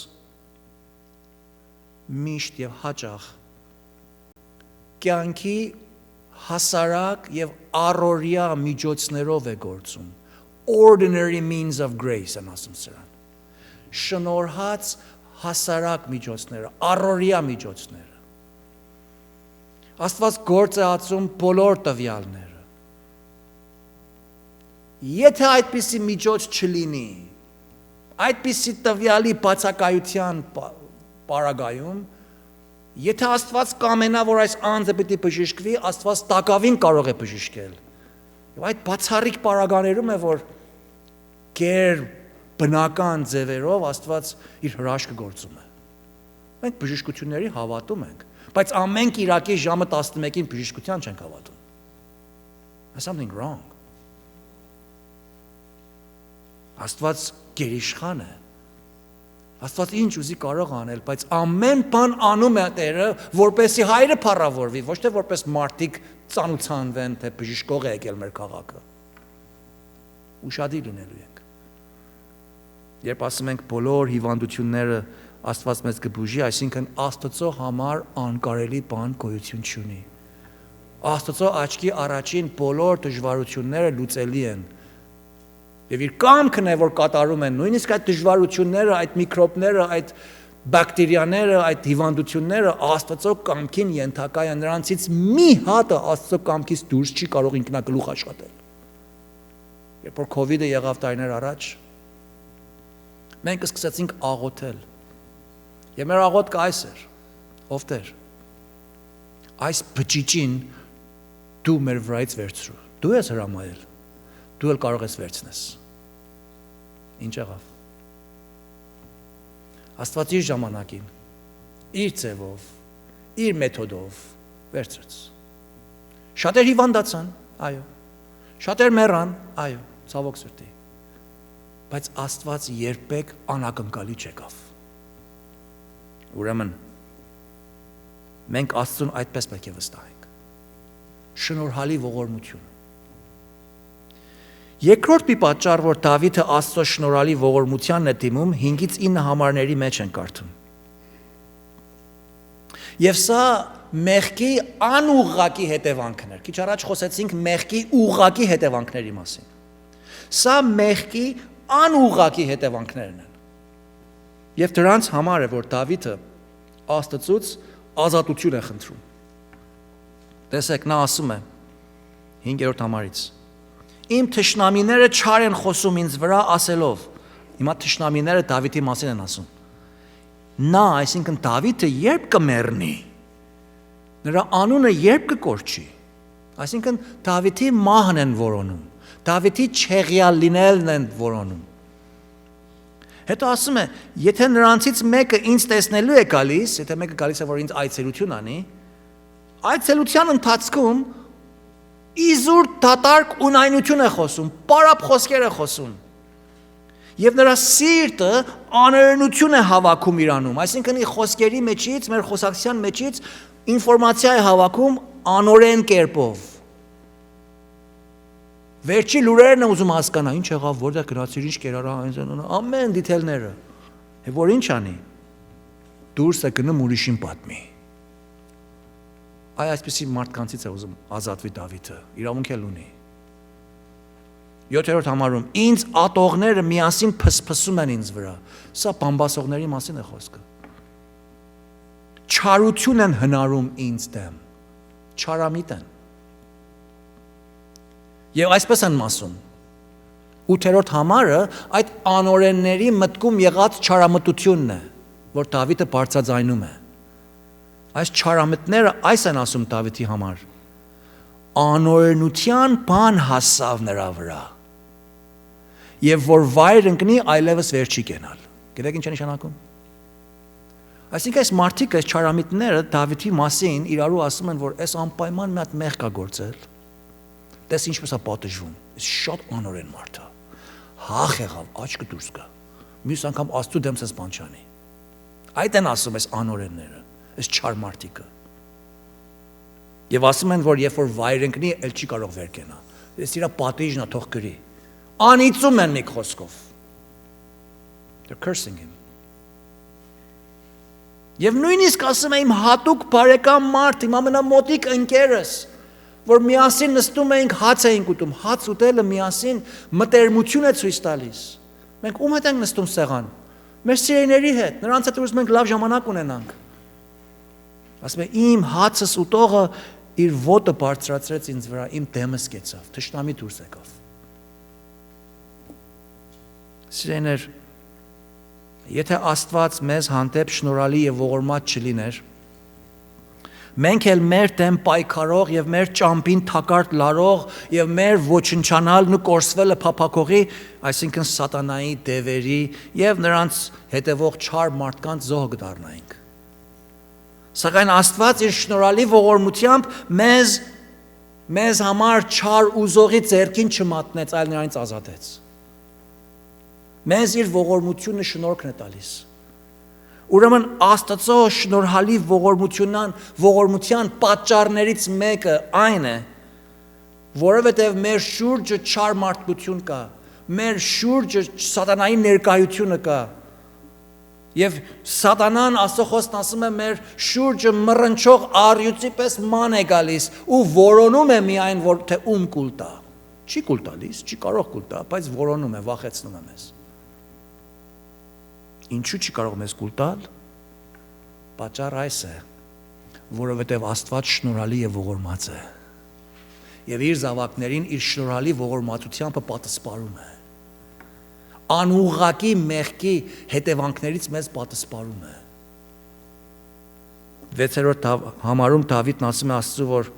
միշտ եւ հաճախ կյանքի հասարակ եւ առօրյա միջոցներով է գործում։ Ordinary means of grace են ասում սրան։ Շնորհած հասարակ միջոցները, առօրյա միջոցները։ Աստված գործ է ածում բոլոր տվյալները։ Եթե այդպիսի միջոց չլինի, այդպիսի տվյալի բացակայության պարագայում, եթե Աստված կամենա, որ այս անձը պետք է բժշկվի, Աստված տակավին կարող է բժշկել։ Եվ այդ բացառիկ պարագաներում է, որ գեր բնական ձևերով Աստված իր հրաշքը գործում է։ Մենք բժշկությունների հավատում ենք, բայց ամեն կիրակի ժամը 11-ին բժշկության չենք հավատում։ There's something wrong. Աստված գերիշխան է։ Աստված ինչ ուզի կարող անել, բայց ամեն բան անում է Տերը, որպեսզի հայրը փառավորվի, ոչ թե որպես մարդիկ ծանուցանվեն, թե բժշկող է եկել մեր քաղաքը։ Ուշադիր լինելու ենք։ Երբ ասում ենք բոլոր հիվանդությունները Աստված մեզ կբուժի, այսինքն Աստծո համար անկարելի բան գոյություն չունի։ Աստծո աչքի առաջին բոլոր դժվարությունները լուծելի են։ Եվ իր կամքն է, որ կատարում են, նույնիսկ այդ դժվարությունները, այդ միկրոբները, այդ բակտերիաները, այդ հիվանդությունները Աստծո կամքին ենթակա են, նրանցից մի հատը Աստծո կամքից դուրս չի կարող ինքնագլուխ աշխատել։ Երբ որ COVID-ը եղավ տարիներ առաջ, մենք սկսեցինք աղոթել։ Եվ մեր աղոթքը այս էր. ով Տեր, այս բջիջին դու մեր վրայից վերցրու։ Դու ես հրամայել, դու էլ կարող ես վերցնես։ Ինչ եղավ։ Աստված իր ժամանակին, իր ձևով, իր մեթոդով վերցրեց։ Շատեր հիվանդացան, այո։ Շատեր մեռան, այո, ցավոք սրտի։ Բայց Աստված երբեք անակնկալի չեկավ։ Ուրեմն մենք Աստծուն այդպես պետք է վստահենք։ Շնորհալի ողորմություն։ Երկրորդ մի պատճառ, որ Դավիթը Աստծո շնորհալի ողորմությանն է դիմում, 5-ից 9 համարների մեջ են կարդում։ Եվ սա մեղքի անուղղակի հետևանքն էր։ Քիչ առաջ խոսեցինք մեղքի ուղղակի հետևանքների մասին։ Սա մեղքի անուղղակի հետևանքներն են։ Եվ դրանց համար է, որ Դավիթը Աստծուց ազատություն է խնդրում։ Տեսեք, նա ասում է 5-րդ համարից. Իմ թշնամիները չար են խոսում ինձ վրա ասելով։ Հիմա թշնամիները Դավիթի մասին են ասում։ Նա, այսինքն Դավիթը երբ կմեռնի, նրա անունը երբ կկորչի, այսինքն Դավիթի մահն են որոնում, Դավիթի չեղյալ լինելն են որոնում։ Հետո ասում է, եթե նրանցից մեկը ինձ տեսնելու է գալիս, եթե մեկը գալիս է, որ ինձ այցելություն անի, այցելության ընթացքում իզուր դատարկ ունայնություն է խոսում, պարապ խոսքեր է խոսում։ Եվ նրա սիրտը անօրենություն է հավաքում իրանում, այսինքն իր խոսքերի մեջից, մեր խոսակցության մեջից ինֆորմացիա է հավաքում անօրեն կերպով։ Վերջի լուրերն է ուզում հասկանա, ինչ եղավ, որտեղ գնացիր, ինչ կերարա, ամեն դիթեյլները։ Եվ որ ինչ անի, դուրս է գնում ուրիշին պատմի։ Այսպիսի մարդկանցից է ուզում ազատվի Դավիթը, իրավունք էլ ունի։ 7-րդ համարում, ինձ ատողները միասին փսփսում են ինձ վրա, սա բամբասողների մասին է խոսքը։ Չարություն են հնարում ինձ դեմ, չարամիտ են։ Եվ այսպես են ասում, 8-րդ համարը այդ անօրենների մտքում եղած չարամտությունն է, որ Դավիթը բարձրաձայնում է։ Այս չարամտները այս են ասում Դավիթի համար. անօրենության բան հասավ նրա վրա, եւ որ վայր ընկնի այլևս վեր չի կենալ։ Գիտեք ինչ է նշանակում։ Այսինքն այս մարդիկ, այս չարամիտները Դավիթի մասին իրարու ասում են, որ այս անպայման մի հատ մեղ կա գործել։ Տես ինչպես է պատժվում, այս շատ անօրեն մարդ է։ Հախ եղավ, աչքը դուրս գա։ Մյուս անգամ Աստծո դեմ սես բան չանի։ Այդ են ասում այս անօրենները, այս չար մարդիկը։ Եվ ասում են, որ երբ որ վայր ընկնի, էլ չի կարող վեր կենա։ Այս իրա պատիժն է, թող գրի։ Անիծում են մի խոսքով։ They're cursing him. Եվ նույնիսկ ասում եմ հատուկ բարեկամ մարդ, իմ ամենամոտիկ ընկերս, որ միասին նստում էինք, հաց էինք ուտում, հաց ուտելը միասին մտերմություն է ցույց տալիս։ Մենք ում հետ ենք նստում սեղան։ Մեր սիրելիների հետ, նրանց հետ ուզում ենք լավ ժամանակ ունենանք։ Ասում եմ իմ հացս ուտողը իր ոտը բարձրացրեց ինձ վրա, իմ դեմս կեցավ, թշնամի դուրս եկավ։ Սիրելիներ, եթե Աստված մեզ հանդեպ շնորհալի եւ ողորմած չլիներ, մենք էլ մեր դեմ պայքարող եւ մեր ճամփին թակարդ լարող եւ մեր ոչնչանալն ու կորսվելը փափակողի, այսինքն սատանայի դևերի եւ նրանց հետևող չար մարդկանց զոհ կդառնայինք։ Սակայն Աստված իր շնորհալի ողորմությամբ մեզ համար չար ուզողի ձեռքին չմատնեց, այլ նրանից ազատեց։ Մեզ իր ողորմությունը շնորհքն է տալիս։ Ուրեմն Աստծո շնորհալի ողորմության պատճառներից մեկը այն է, որովհետև մեր շուրջը չար մարդկություն կա, մեր շուրջը սատանայի ներկայությունը կա։ Եվ սատանան Աստծո խոսքն ասում է մեր շուրջը մռնչող առյուծի պես ման է գալիս ու որոնում է միայն որ թե ում կուլ տա։ Չի կուլ տալիս, չի կարող կուլ տա, բայց որոնում է, վախեցնում է մեզ։ Ինչու չի կարող մեզ կուլ տալ, պատճառ այս է, որովհետև Աստված շնորհալի եւ ողորմած է։ Եվ իր զավակներին իր շնորհալի ողորմածությամբ պատասպարում է։ Անուղղակի մեղքի հետևանքներից մեզ պատասպարում է։ 6-րդ համարում Դավիթն ասում է Աստծու, որ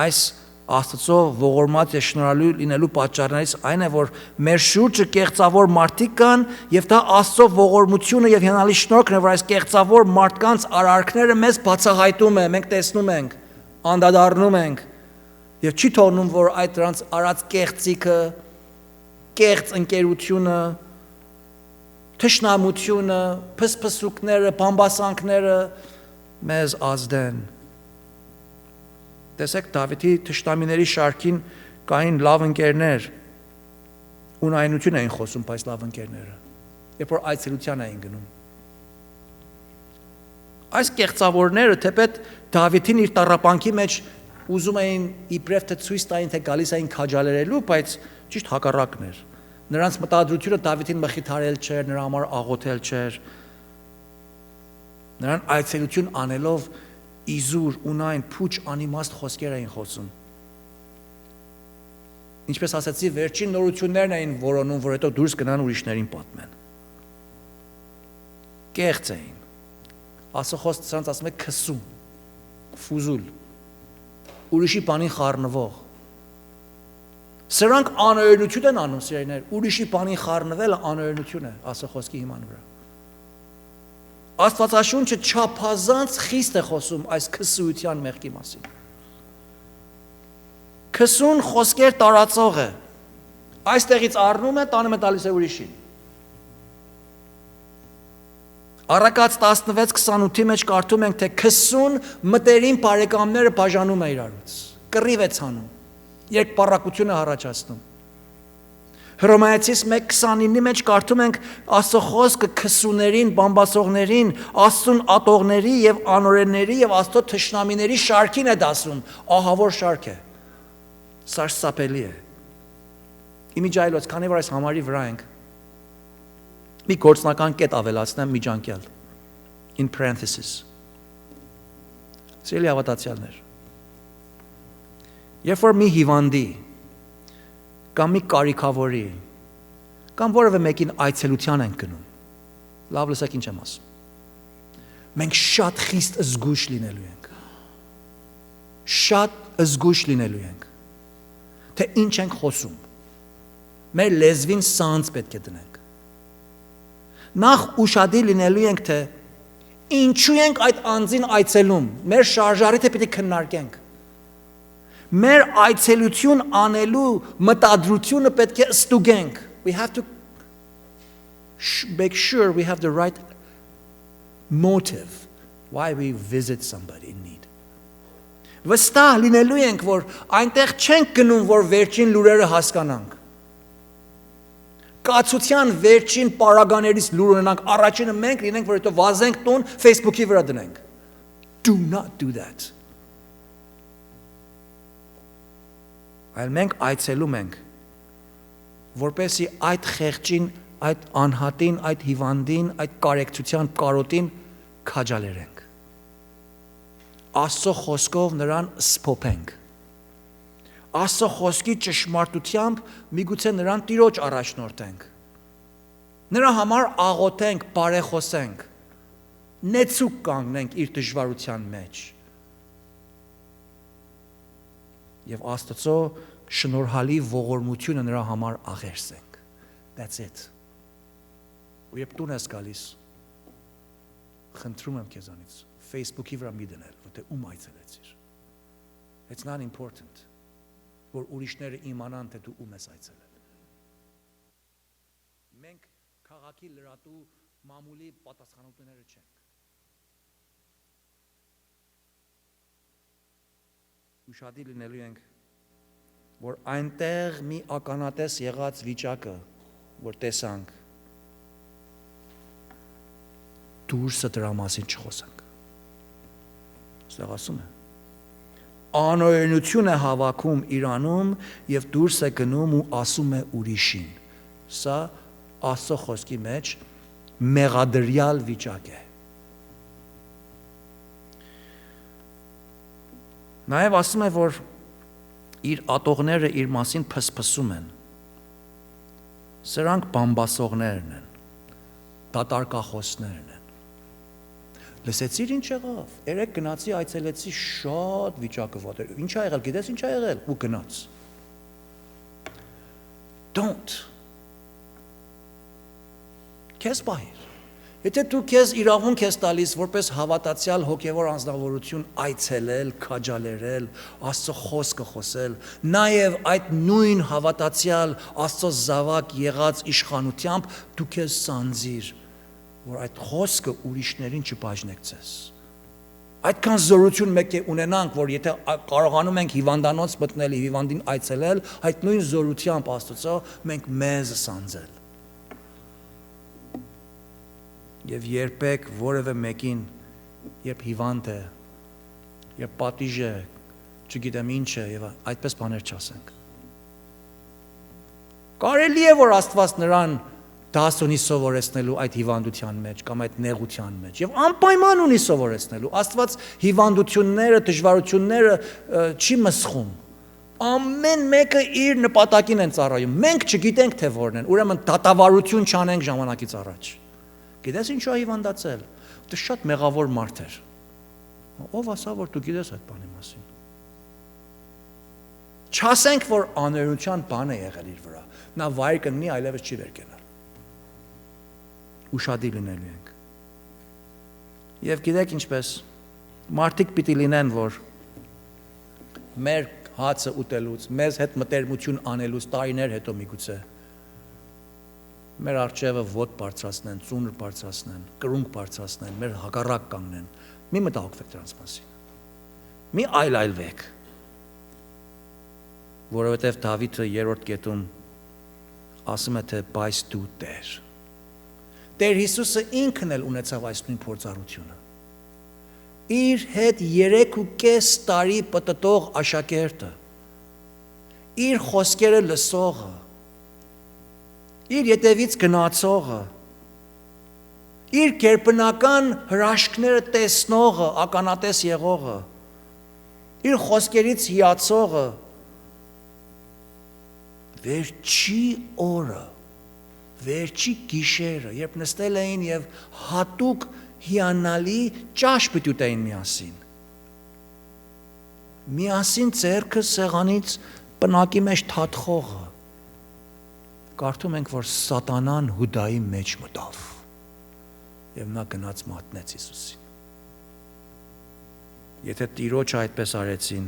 այս Աստծո ողորմած եւ շնորհալի լինելու պատճառներից այն է, որ մեր շուրջը կեղծավոր մարդիկ կան եւ դա Աստծո ողորմությունը եւ հնալի շնորհքն է, որ այս կեղծավոր մարդկանց արարքները մեզ բացահայտում է, մենք տեսնում ենք, անդադառնում ենք եւ չի թողնում, որ այդ դրանց արած կեղծիքը, կեղծ ընկերությունը, թշնամությունը, փսփսուկները, բամբասանքները մեզ ազդեն։ Տեսեք Դավիթի թշնամիների շարքին կային լավ ընկերներ, ունայնություն էին խոսում այս լավ ընկերները, երբ որ այցելության էին գնում։ Այս կեղծավորները թեպետ Դավիթին իր տառապանքի մեջ ուզում էին իբրև թե ցույց տային, թե գալիս էին քաջալերելու, բայց ճիշտ հակառակն էր։ Նրանց մտադրությունը Դավիթին մխիթարել չէր, նրա համար աղոթել չէր։ Նրան այցելություն անելով իզուր, ունայն, փուչ, անիմաստ խոսքեր էին խոսում։ Ինչպես ասացի, վերջին նորություններն էին որոնում, որ հետո դուրս գնան ուրիշներին պատմեն։ Կեղծ էին։ Աստծո սրանց ասում է քսում, ֆուզուլ, ուրիշի բանին խառնվող։ Սրանք անօրենություն են անում, սիրելիներ, ուրիշի բանին խառնվելը անօրենություն է Աստծո խոսքի հիման վրա։ Աստվածաշունչը չափազանց խիստ է խոսում այս քսուության մեղքի մասին։ Քսուն խոսքեր տարածող է։ Այստեղից առնում է, տանում է տալիս է ուրիշին։ Առակաց 16:28-ի մեջ կարդում ենք, թե քսուն մտերիմ բարեկամները բաժանում է իրարուց։ Կռիվ է ցանում, երկպառակություն է առաջացնում։ Հռոմայացիս 1:29-ի մեջ կարդում ենք Աստծո խոսքը քսուներին, բամբասողներին, Աստծուն ատողների եւ անօրենների եւ Աստծո թշնամիների շարքին է դասում։ Ահավոր շարք է։ Սարսափելի է։ Իմիջայլոց, քանի որ այս համարի վրա ենք, մի գործնական կետ ավելացնեմ միջանկյալ, in parenthesis։ Սիրելի հավատացյալներ, երբ որ մի հիվանդի կամ մի կարիքավորի կամ որևէ մեկին այցելության ենք գնում, լավ լսեք ինչ եմ ասում, մենք շատ խիստ զգույշ լինելու ենք, շատ զգույշ լինելու ենք, թե ինչ ենք խոսում, մեր լեզվին սանձ պետք է դնենք, նախ ուշադիր լինելու ենք, թե ինչու ենք այդ անձին այցելում, մեր շարժարիթը պետք է քննարկենք, մեր այցելություն անելու մտադրությունը պետք է ստուգենք, we have to make sure we have the right motive why we visit somebody in need. Վստահ լինելու ենք, որ այնտեղ չենք գնում, որ վերջին լուրերը հասկանանք, կացության վերջին պարագաներից լուր ունենանք, առաջինը մենք լինենք, որ հետո վազենք տուն, Facebook-ի վրա դնենք. Do not do that. Այլ մենք այցելում ենք, որպեսզի այդ խեղճին, այդ անհատին, այդ հիվանդին, այդ կարեկցության կարոտին քաջալերենք։ Աստծո խոսքով նրան սփոփենք։ Աստծո խոսքի ճշմարտությամբ միգուցե նրան Տիրոջ առաջնորդենք։ Նրա համար աղոթենք, բարեխոսենք, նեցուկ կանգնենք իր դժվարության մեջ։ Եվ Աստծո շնորհալի ողորմությունը նրա համար աղերսենք։ That's it։ Ու երբ տուն ես գալիս, խնդրում եմ քեզանից Facebook-ի վրա մի դնել, որտեղ ում այցելեցիր։ It's not important, որ ուրիշները իմանան, թե դու ում ես այցելել։ Մենք քաղաքի լրատու մամուլի պատասխանատուները չենք։ Ուշադիր լինելու ենք, որ այնտեղ մի ականատես եղած վիճակը, որ տեսանք, դուրսը դրա մասին չխոսանք։ Ստեղ ասում է, անօրենություն է հավաքում իրանում և դուրս է գնում ու ասում է ուրիշին։ Սա Աստծո խոսքի մեջ մեղադրյալ վիճակ է։ Նաև ասում է, որ իր ատողները իր մասին փսփսում են։ Սրանք բամբասողներն են, դատարկախոսներն են։ Լսեցիր ինչ եղավ։ Երեք գնացի այցելեցի շատ վիճակը վատ էր։ Ինչ ա եղել, գիտես ինչ ա եղել, ու գնաց։ Don't. Քեզ պահիր։ Եթե դու քեզ իրավունք ես տալիս որպես հավատացյալ հոգևոր անձնավորություն այցելել, քաջալերել, Աստծո խոսքը խոսել, նաև այդ նույն հավատացյալ Աստծո զավակ եղած իշխանությամբ դու քեզ սանձիր, որ այդ խոսքը ուրիշներին չբաժնեկցես։ Այդքան զորություն մեկ է ունենանք, որ եթե կարողանում ենք հիվանդանոց մտնել, հիվանդին այցելել, այդ նույն զորությամբ Աստծո մենք մեզ սանձել։ Եվ երբեք որևէ մեկին, երբ հիվանդ է, երբ պատիժ է, չգիտեմ ինչ է, եւ այդպես բաներ չասենք։ Կարելի է որ Աստված նրան դաս ունի սովորեցնելու այդ հիվանդության մեջ կամ այդ նեղության մեջ եւ անպայման ունի սովորեցնելու։ Աստված հիվանդությունները, դժվարությունները չի մսխում։ Ամեն մեկը իր նպատակին են ծառայում։ Մենք չգիտենք թե որն են, ուրեմն դատավարություն չանենք ժամանակից առաջ։ Գիտես ինչու է հիվանդացել։ Դա շատ մեղավոր մարդ էր։ Ով ասա որ դու գիտես այդ բանի մասին։ Չասենք որ աներության բան է եղել իր վրա։ Նա վայր կնի այլևս չի վեր կենալ։ Ուշադիր լինելու ենք։ Եվ գիտեք ինչպես մարդիկ պիտի լինեն, որ մեր հացը ուտելուց, մեզ հետ մտերմություն անելուց տարիներ հետո միգուցե մեր արջևը ոտ բարձրացնեն, ծունր բարձրացնեն, կրունկ բարձրացնեն, մեր հակառակ կանգնեն։ Մի մտահոգվեք դրանց մասին։ Մի այլայլվեք։ Որովհետև Դավիթը 3-րդ կետում ասում է թե բայց դու Տեր։ Տեր Հիսուսը ինքն էլ ունեցավ այս նույն փորձառությունը։ Իր հետ 3.5 տարի պտտող աշակերտը, իր խոսքերը լսողը, իր ետևից գնացողը, իր կերպնական հրաշքները տեսնողը, ականատես եղողը, իր խոսքերից հիացողը, վերջի օրը, վերջի գիշերը, երբ նստել էին եւ հատուկ հիանալի ճաշ պիտի ուտեին միասին ձեռքը սեղանից պնակի մեջ թաթխողը, կարդում ենք, որ սատանան Հուդայի մեջ մտավ եւ նա գնաց մատնեց Հիսուսին։ Եթե Տիրոջը այդպես արեցին,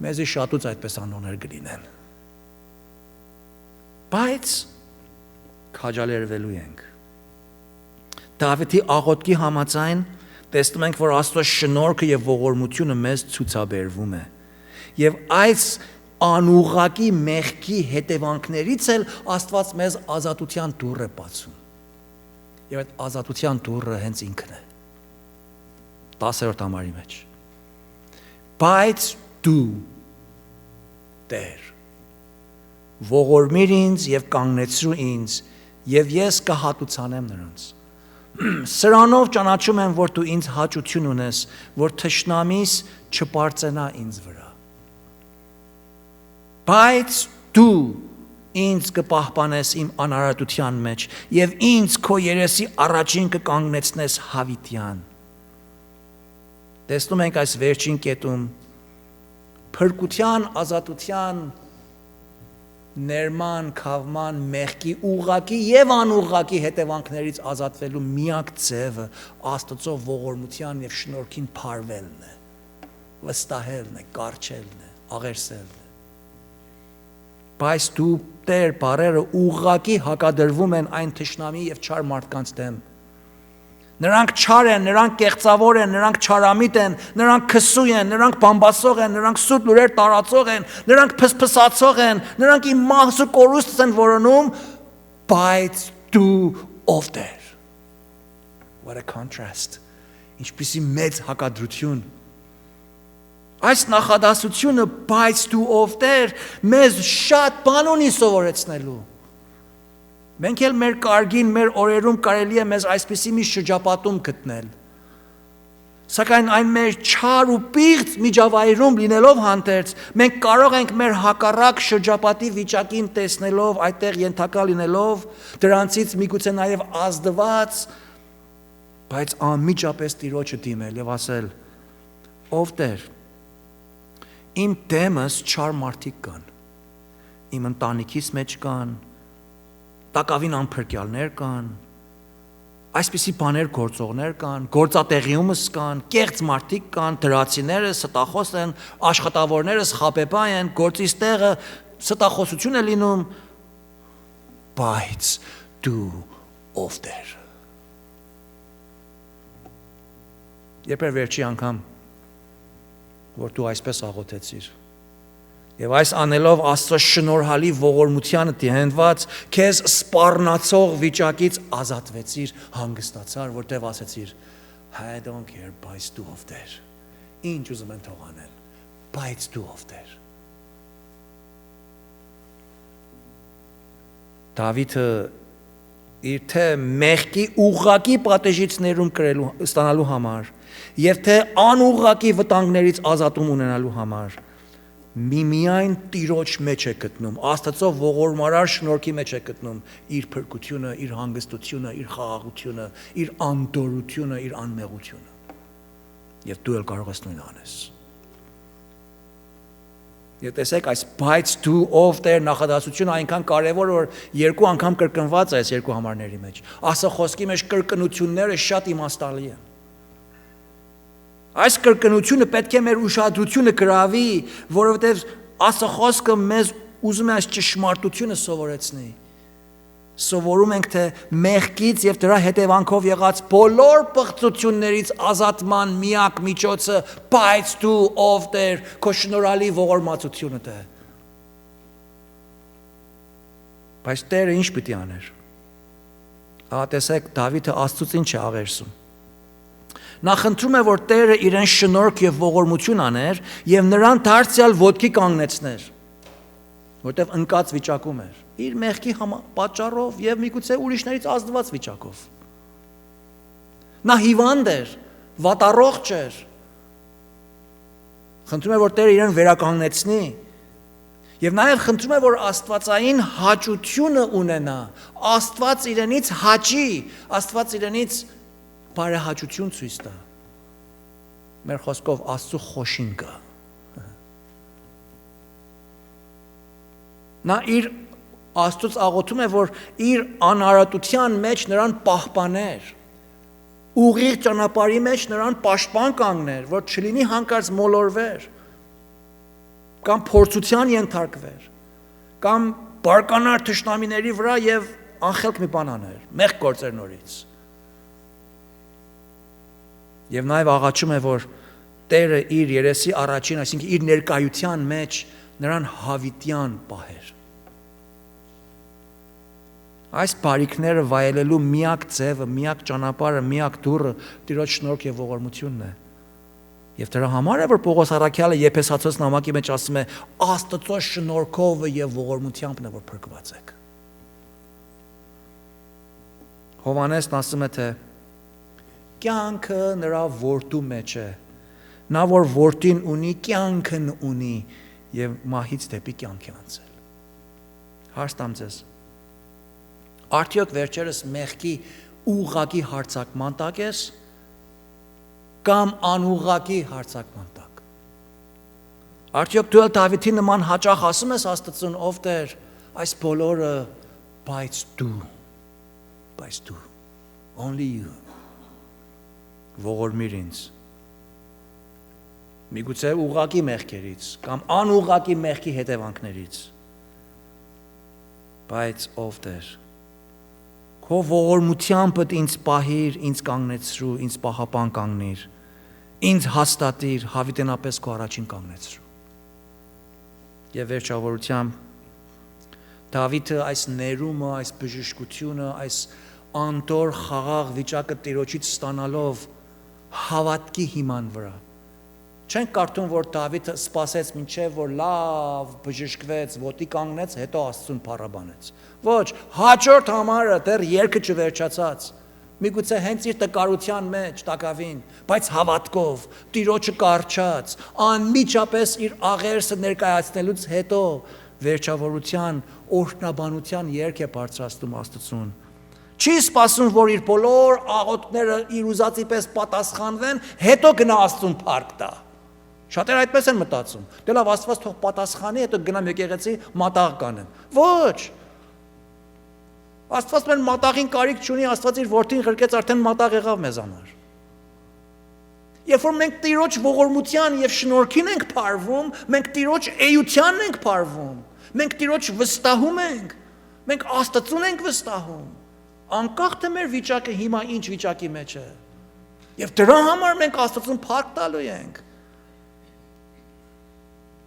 մեզի շատուց այդպես անողներ կլինեն։ Բայց քաջալերվելու ենք։ Դավիթի աղոթքի համաձայն տեսնում ենք, որ Աստծո շնորհքը եւ ողորմությունը մեզ ցուցաբերվում է։ Եվ այս անուղղակի մեղքի հետևանքներից էլ Աստված մեզ ազատության դուռ է բացում։ Եվ այդ ազատության դուռը հենց ինքն է։ 10-րդ համարի մեջ։ Բայց դու Տեր, ողորմիր ինձ եւ կանգնեցրու ինձ, եւ ես կհատուցանեմ նրանց։ Սրանով ճանաչում եմ, որ դու ինձ հաճություն ունես, որ թշնամիս չպարծենա ինձ վրա։ Բայց դու ինձ կպահպանես իմ անարատության մեջ եւ ինձ քո երեսի առաջին կկանգնեցնես հավիտյան։ Տեսնում ենք այս վերջին կետում փրկության, ազատության, ներման, քավման, մեղքի ուղղակի եւ անուղղակի հետևանքներից ազատվելու միակ ձևը Աստծո ողորմության եւ շնորհքին փարվելն է, վստահելն է, կարճելն է, աղերսելն է։ Բայց դու Տեր բարերը ուղղակի հակադրվում են այն թշնամի եւ չար մարդկանց դեմ։ Նրանք չար են, նրանք կեղծավոր են, նրանք չարամիտ են, նրանք քսու են, նրանք բամբասող են, նրանք սուտ լուրեր տարածող են, նրանք փսփսացող են, նրանք իմ մահսու կորուստս են որոնում, բայց դու ով Տեր։ What a contrast. Ինչպիսի մեծ հակադրություն։ Այս նախադասությունը բայց դու ով Տեր մեզ շատ բան ունի սովորեցնելու։ Մենք էլ մեր կարգին, մեր օրերում կարելի է մեզ այսպիսի մի շրջապատում գտնել։ Սակայն այն մեր չար ու պիղծ միջավայրում լինելով հանդերձ, մենք կարող ենք մեր հակառակ շրջապատի վիճակին տեսնելով, այդտեղ ենթակա լինելով, դրանցից միգուցե նաև ազդված, բայց անմիջապես Տիրոջը դիմել եւ ասել. ով Տեր, իմ դեմս չար մարդիկ կան, իմ ընտանիքիս մեջ կան, տակավին անփրկյալներ կան, այսպիսի բաներ գործողներ կան, գործատեղիումս կան, կեղծ մարդիկ կան, դրացիները ստախոս են, աշխատավորները խաբեբա են, գործից տեղը ստախոսություն է լինում, բայց դու ով Տեր։ Երբ վերջի անգամ, որ դու այսպես աղոթեցիր, եւ այս անելով Աստծո շնորհալի ողորմությանը դիհենված, քեզ սպառնացող վիճակից ազատվեցիր, հանգստացար, որտեվ ասեցիր, I don't care, բայց դու ով Տեր, ինչ ուզում են թող անեն, բայց դու ով Տեր։ Դավիթը իր թե մեղքի ուղղակի պատեժից ներում ստանալու համար, եւ թե անուղղակի վտանգներից ազատում ունենալու համար, միմիայն Տիրոջ մեջ է գտնում, Աստծո ողորմարար շնորհքի մեջ է գտնում իր փրկությունը, իր հանգստությունը, իր խաղաղությունը, իր անդորությունը, իր անմեղությունը։ Եվ դու էլ կարող ես նույնը անես։ Եվ տեսեք, այս բայց դու ով Տեր նախադասությունը այնքան կարևոր, որ երկու անգամ կրկնված է այս երկու համարների մեջ։ Աստծո մեջ կրկնությունները շատ իմաստալի են։ Այս կրկնությունը պետք է մեր ուշադրությունը գրավի, որովհետև Աստծո մեզ ուզում է այս ճշմարտությունը սովորեցնի։ Սովորում ենք, թե մեղքից եւ դրա հետևանքով եղած բոլոր պղծություններից ազատման միակ միջոցը, բայց դու ով Տեր, քո շնորհալի ողորմածությունդ է։ Բայց Տերը ինչ պիտի աներ։ Ահա տեսեք, Դավիթը Աստծուց ինչ է աղերսում։ Նա խնդրում է, որ Տերը իրեն շնորհք եւ ողորմություն աներ եւ նրան դարձյալ ոտքի կանգնեցներ, որտեվ ընկած վիճակում էր, իր մեղքի պատճառով եւ միգուցե ուրիշներից ազդված վիճակով։ Նա հիվանդ էր, վատառողջ էր։ Խնդրում է, որ Տերը իրեն վերականգնեցնի եւ նաեւ խնդրում է, որ Աստվածային հաճությունը ունենա, Աստված իրենից հաճի, Աստված իրենից բարեհաճություն ցույց տա։ Մեր խոսքով Աստծո խոշինքը։ Նա իր Աստծուց աղոթում է, որ իր անարատության մեջ նրան պահպաներ, ուղիղ ճանապարհի մեջ նրան պաշտպան կանգներ, որ չլինի հանկարծ մոլորվեր, կամ փորձության ենթարկվեր, կամ բարկանար թշնամիների վրա եւ անխելք մի բան աներ, մեղք գործեր նորից։ Եվ նաև աղաչում է, որ Տերը իր երեսի առաջին, այսինքն իր ներկայության մեջ նրան հավիտյան պահեր։ Այս բարիքները վայելելու միակ ձևը, միակ ճանապարհը, միակ դուռը Տիրոջ շնորհք եւ ողորմությունն է։ Եվ դրա համար է, որ Պողոս առաքյալը Եփեսացոց նամակի մեջ ասում է. Աստծո շնորհքով եւ ողորմությամբ է, որ փրկված եք։ Հովհաննեսն ասում է, թե կյանքը նրա որդու մեջ է, նա որ որդին ունի, կյանքն ունի եւ մահից դեպի կյանք է անցել։ Հարցնում ձեզ, արդյոք վերջերս մեղքի ուղղակի հարձակման տակ ես կամ անուղղակի հարձակման տակ։ Արդյոք դու էլ Դավիթի նման հաճախ ասում ես Աստծուն, ով Տեր, այս բոլորը բայց դու, only you, ողորմիր ինձ, միգուցե ուղղակի մեղքերից կամ անուղղակի մեղքի հետևանքներից, բայց ով Տեր, քո ողորմությամբ ինձ պահիր, ինձ կանգնեցրու, ինձ պահապան կանգնիր, ինձ հաստատիր, հավիտենապես քո առաջին կանգնեցրու։ Եվ վերջավորությամբ Դավիթը այս ներումը, այս բժշկությունը, այս անդոր խաղաղ վիճակը Տիրոջից ստանալով հավատքի հիման վրա։ Չենք կարդում, որ Դավիթը սպասեց մինչև որ լավ բժշկվեց, ոտի կանգնեց, հետո Աստծուն փառաբանեց։ Ոչ, հաջորդ համարը դեռ երգը չվերջացած, Միգուցե հենց իր տկարության մեջ տակավին, բայց հավատքով, Տիրոջը կարճած, անմիջապես իր աղերսը ներկայացնելուց հետո վերջավորության, օրհնաբանության երգ է բարձրացնում Աստծուն։ Չի սպասում, որ իր բոլոր աղոթքները իր ուզածի պես պատասխանվեն, հետո գնա Աստծուն փառք տա։ Շատերը այդպես են մտածում։ Դե լավ, Աստված թող պատասխանի, հետո գնամ եկեղեցի մատաղ կանեմ։ Ոչ։ Աստված մեր մատաղին կարիք չունի, Աստված իր որդին ղրկեց, արդեն մատաղ եղավ մեզ համար։ Երբ որ մենք Տիրոջ ողորմության եւ շնորհքին ենք փառվում, մենք Տիրոջ էությանն ենք փառվում, մենք Տիրոջ վստահում ենք, մենք Աստծուն ենք վստահում, անկախ թե մեր վիճակը հիմա ինչ վիճակի մեջ է։ Եվ դրա համար մենք Աստծուն փառք տալու ենք։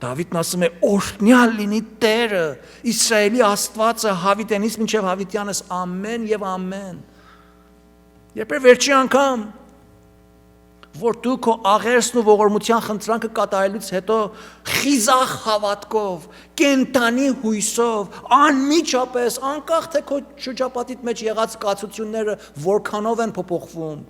Դավիթն ասում է օրհնյալ լինի Տերը, Իսրայելի Աստվածը Հավիտենից մինչև Հավիտյանս ամեն եւ ամեն։ Երբ վերջի անգամ որ դու քո աղերսն ու ողորմության խնդրանքը կատարելուց հետո խիզախ հավատքով, կենտանի հույսով, անմիջապես, անկախ թե քո շրջապատիդ մեջ եղած կացությունները որքանով են փոփոխվում,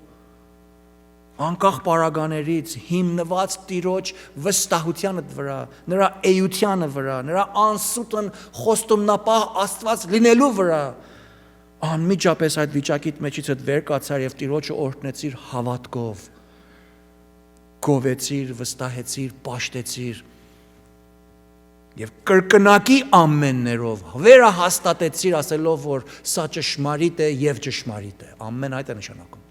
անկախ պարագաներից հիմնված Տիրոջ վստահության վրա, նրա էությանը վրա, նրա անսուտն խոստումնապահ Աստված լինելու վրա, անմիջապես այդ վիճակիդ մեջից վեր կացար եւ Տիրոջը օրհնեցիր հավատքով, գովեցիր, վստահեցիր, պաշտեցիր եւ կրկնակի ամեններով վերահաստատեցիր ասելով, որ սա ճշմարիտ է եւ ճշմարիտ է, ամեն այդ է նշանակում։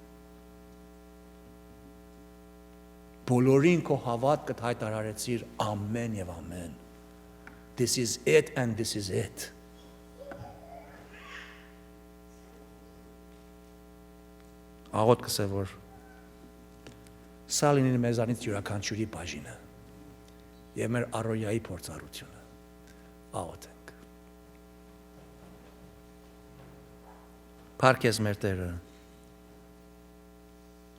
Բոլորին քո հավատքդ հայտարարեցիր ամեն եւ ամեն։ This is it and this is it. Աղոթքս է, որ սա լինի մեզանից յուրաքանչյուրի բաժինը եւ մեր առօրյայի փորձառությունը։ Աղոթենք։ Փառք ես մեր Տերը,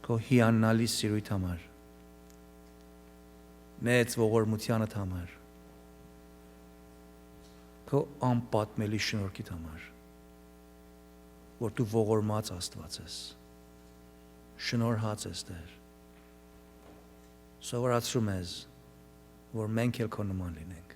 քո հիանալի սիրույթ համար, մեծ ողորմությանդ համար, քո անպատմելի շնորհքիդ համար, որ դու ողորմած Աստված ես, շնորհած ես Տեր, սովորացրու մեզ, որ մենք էլ քո նման լինենք։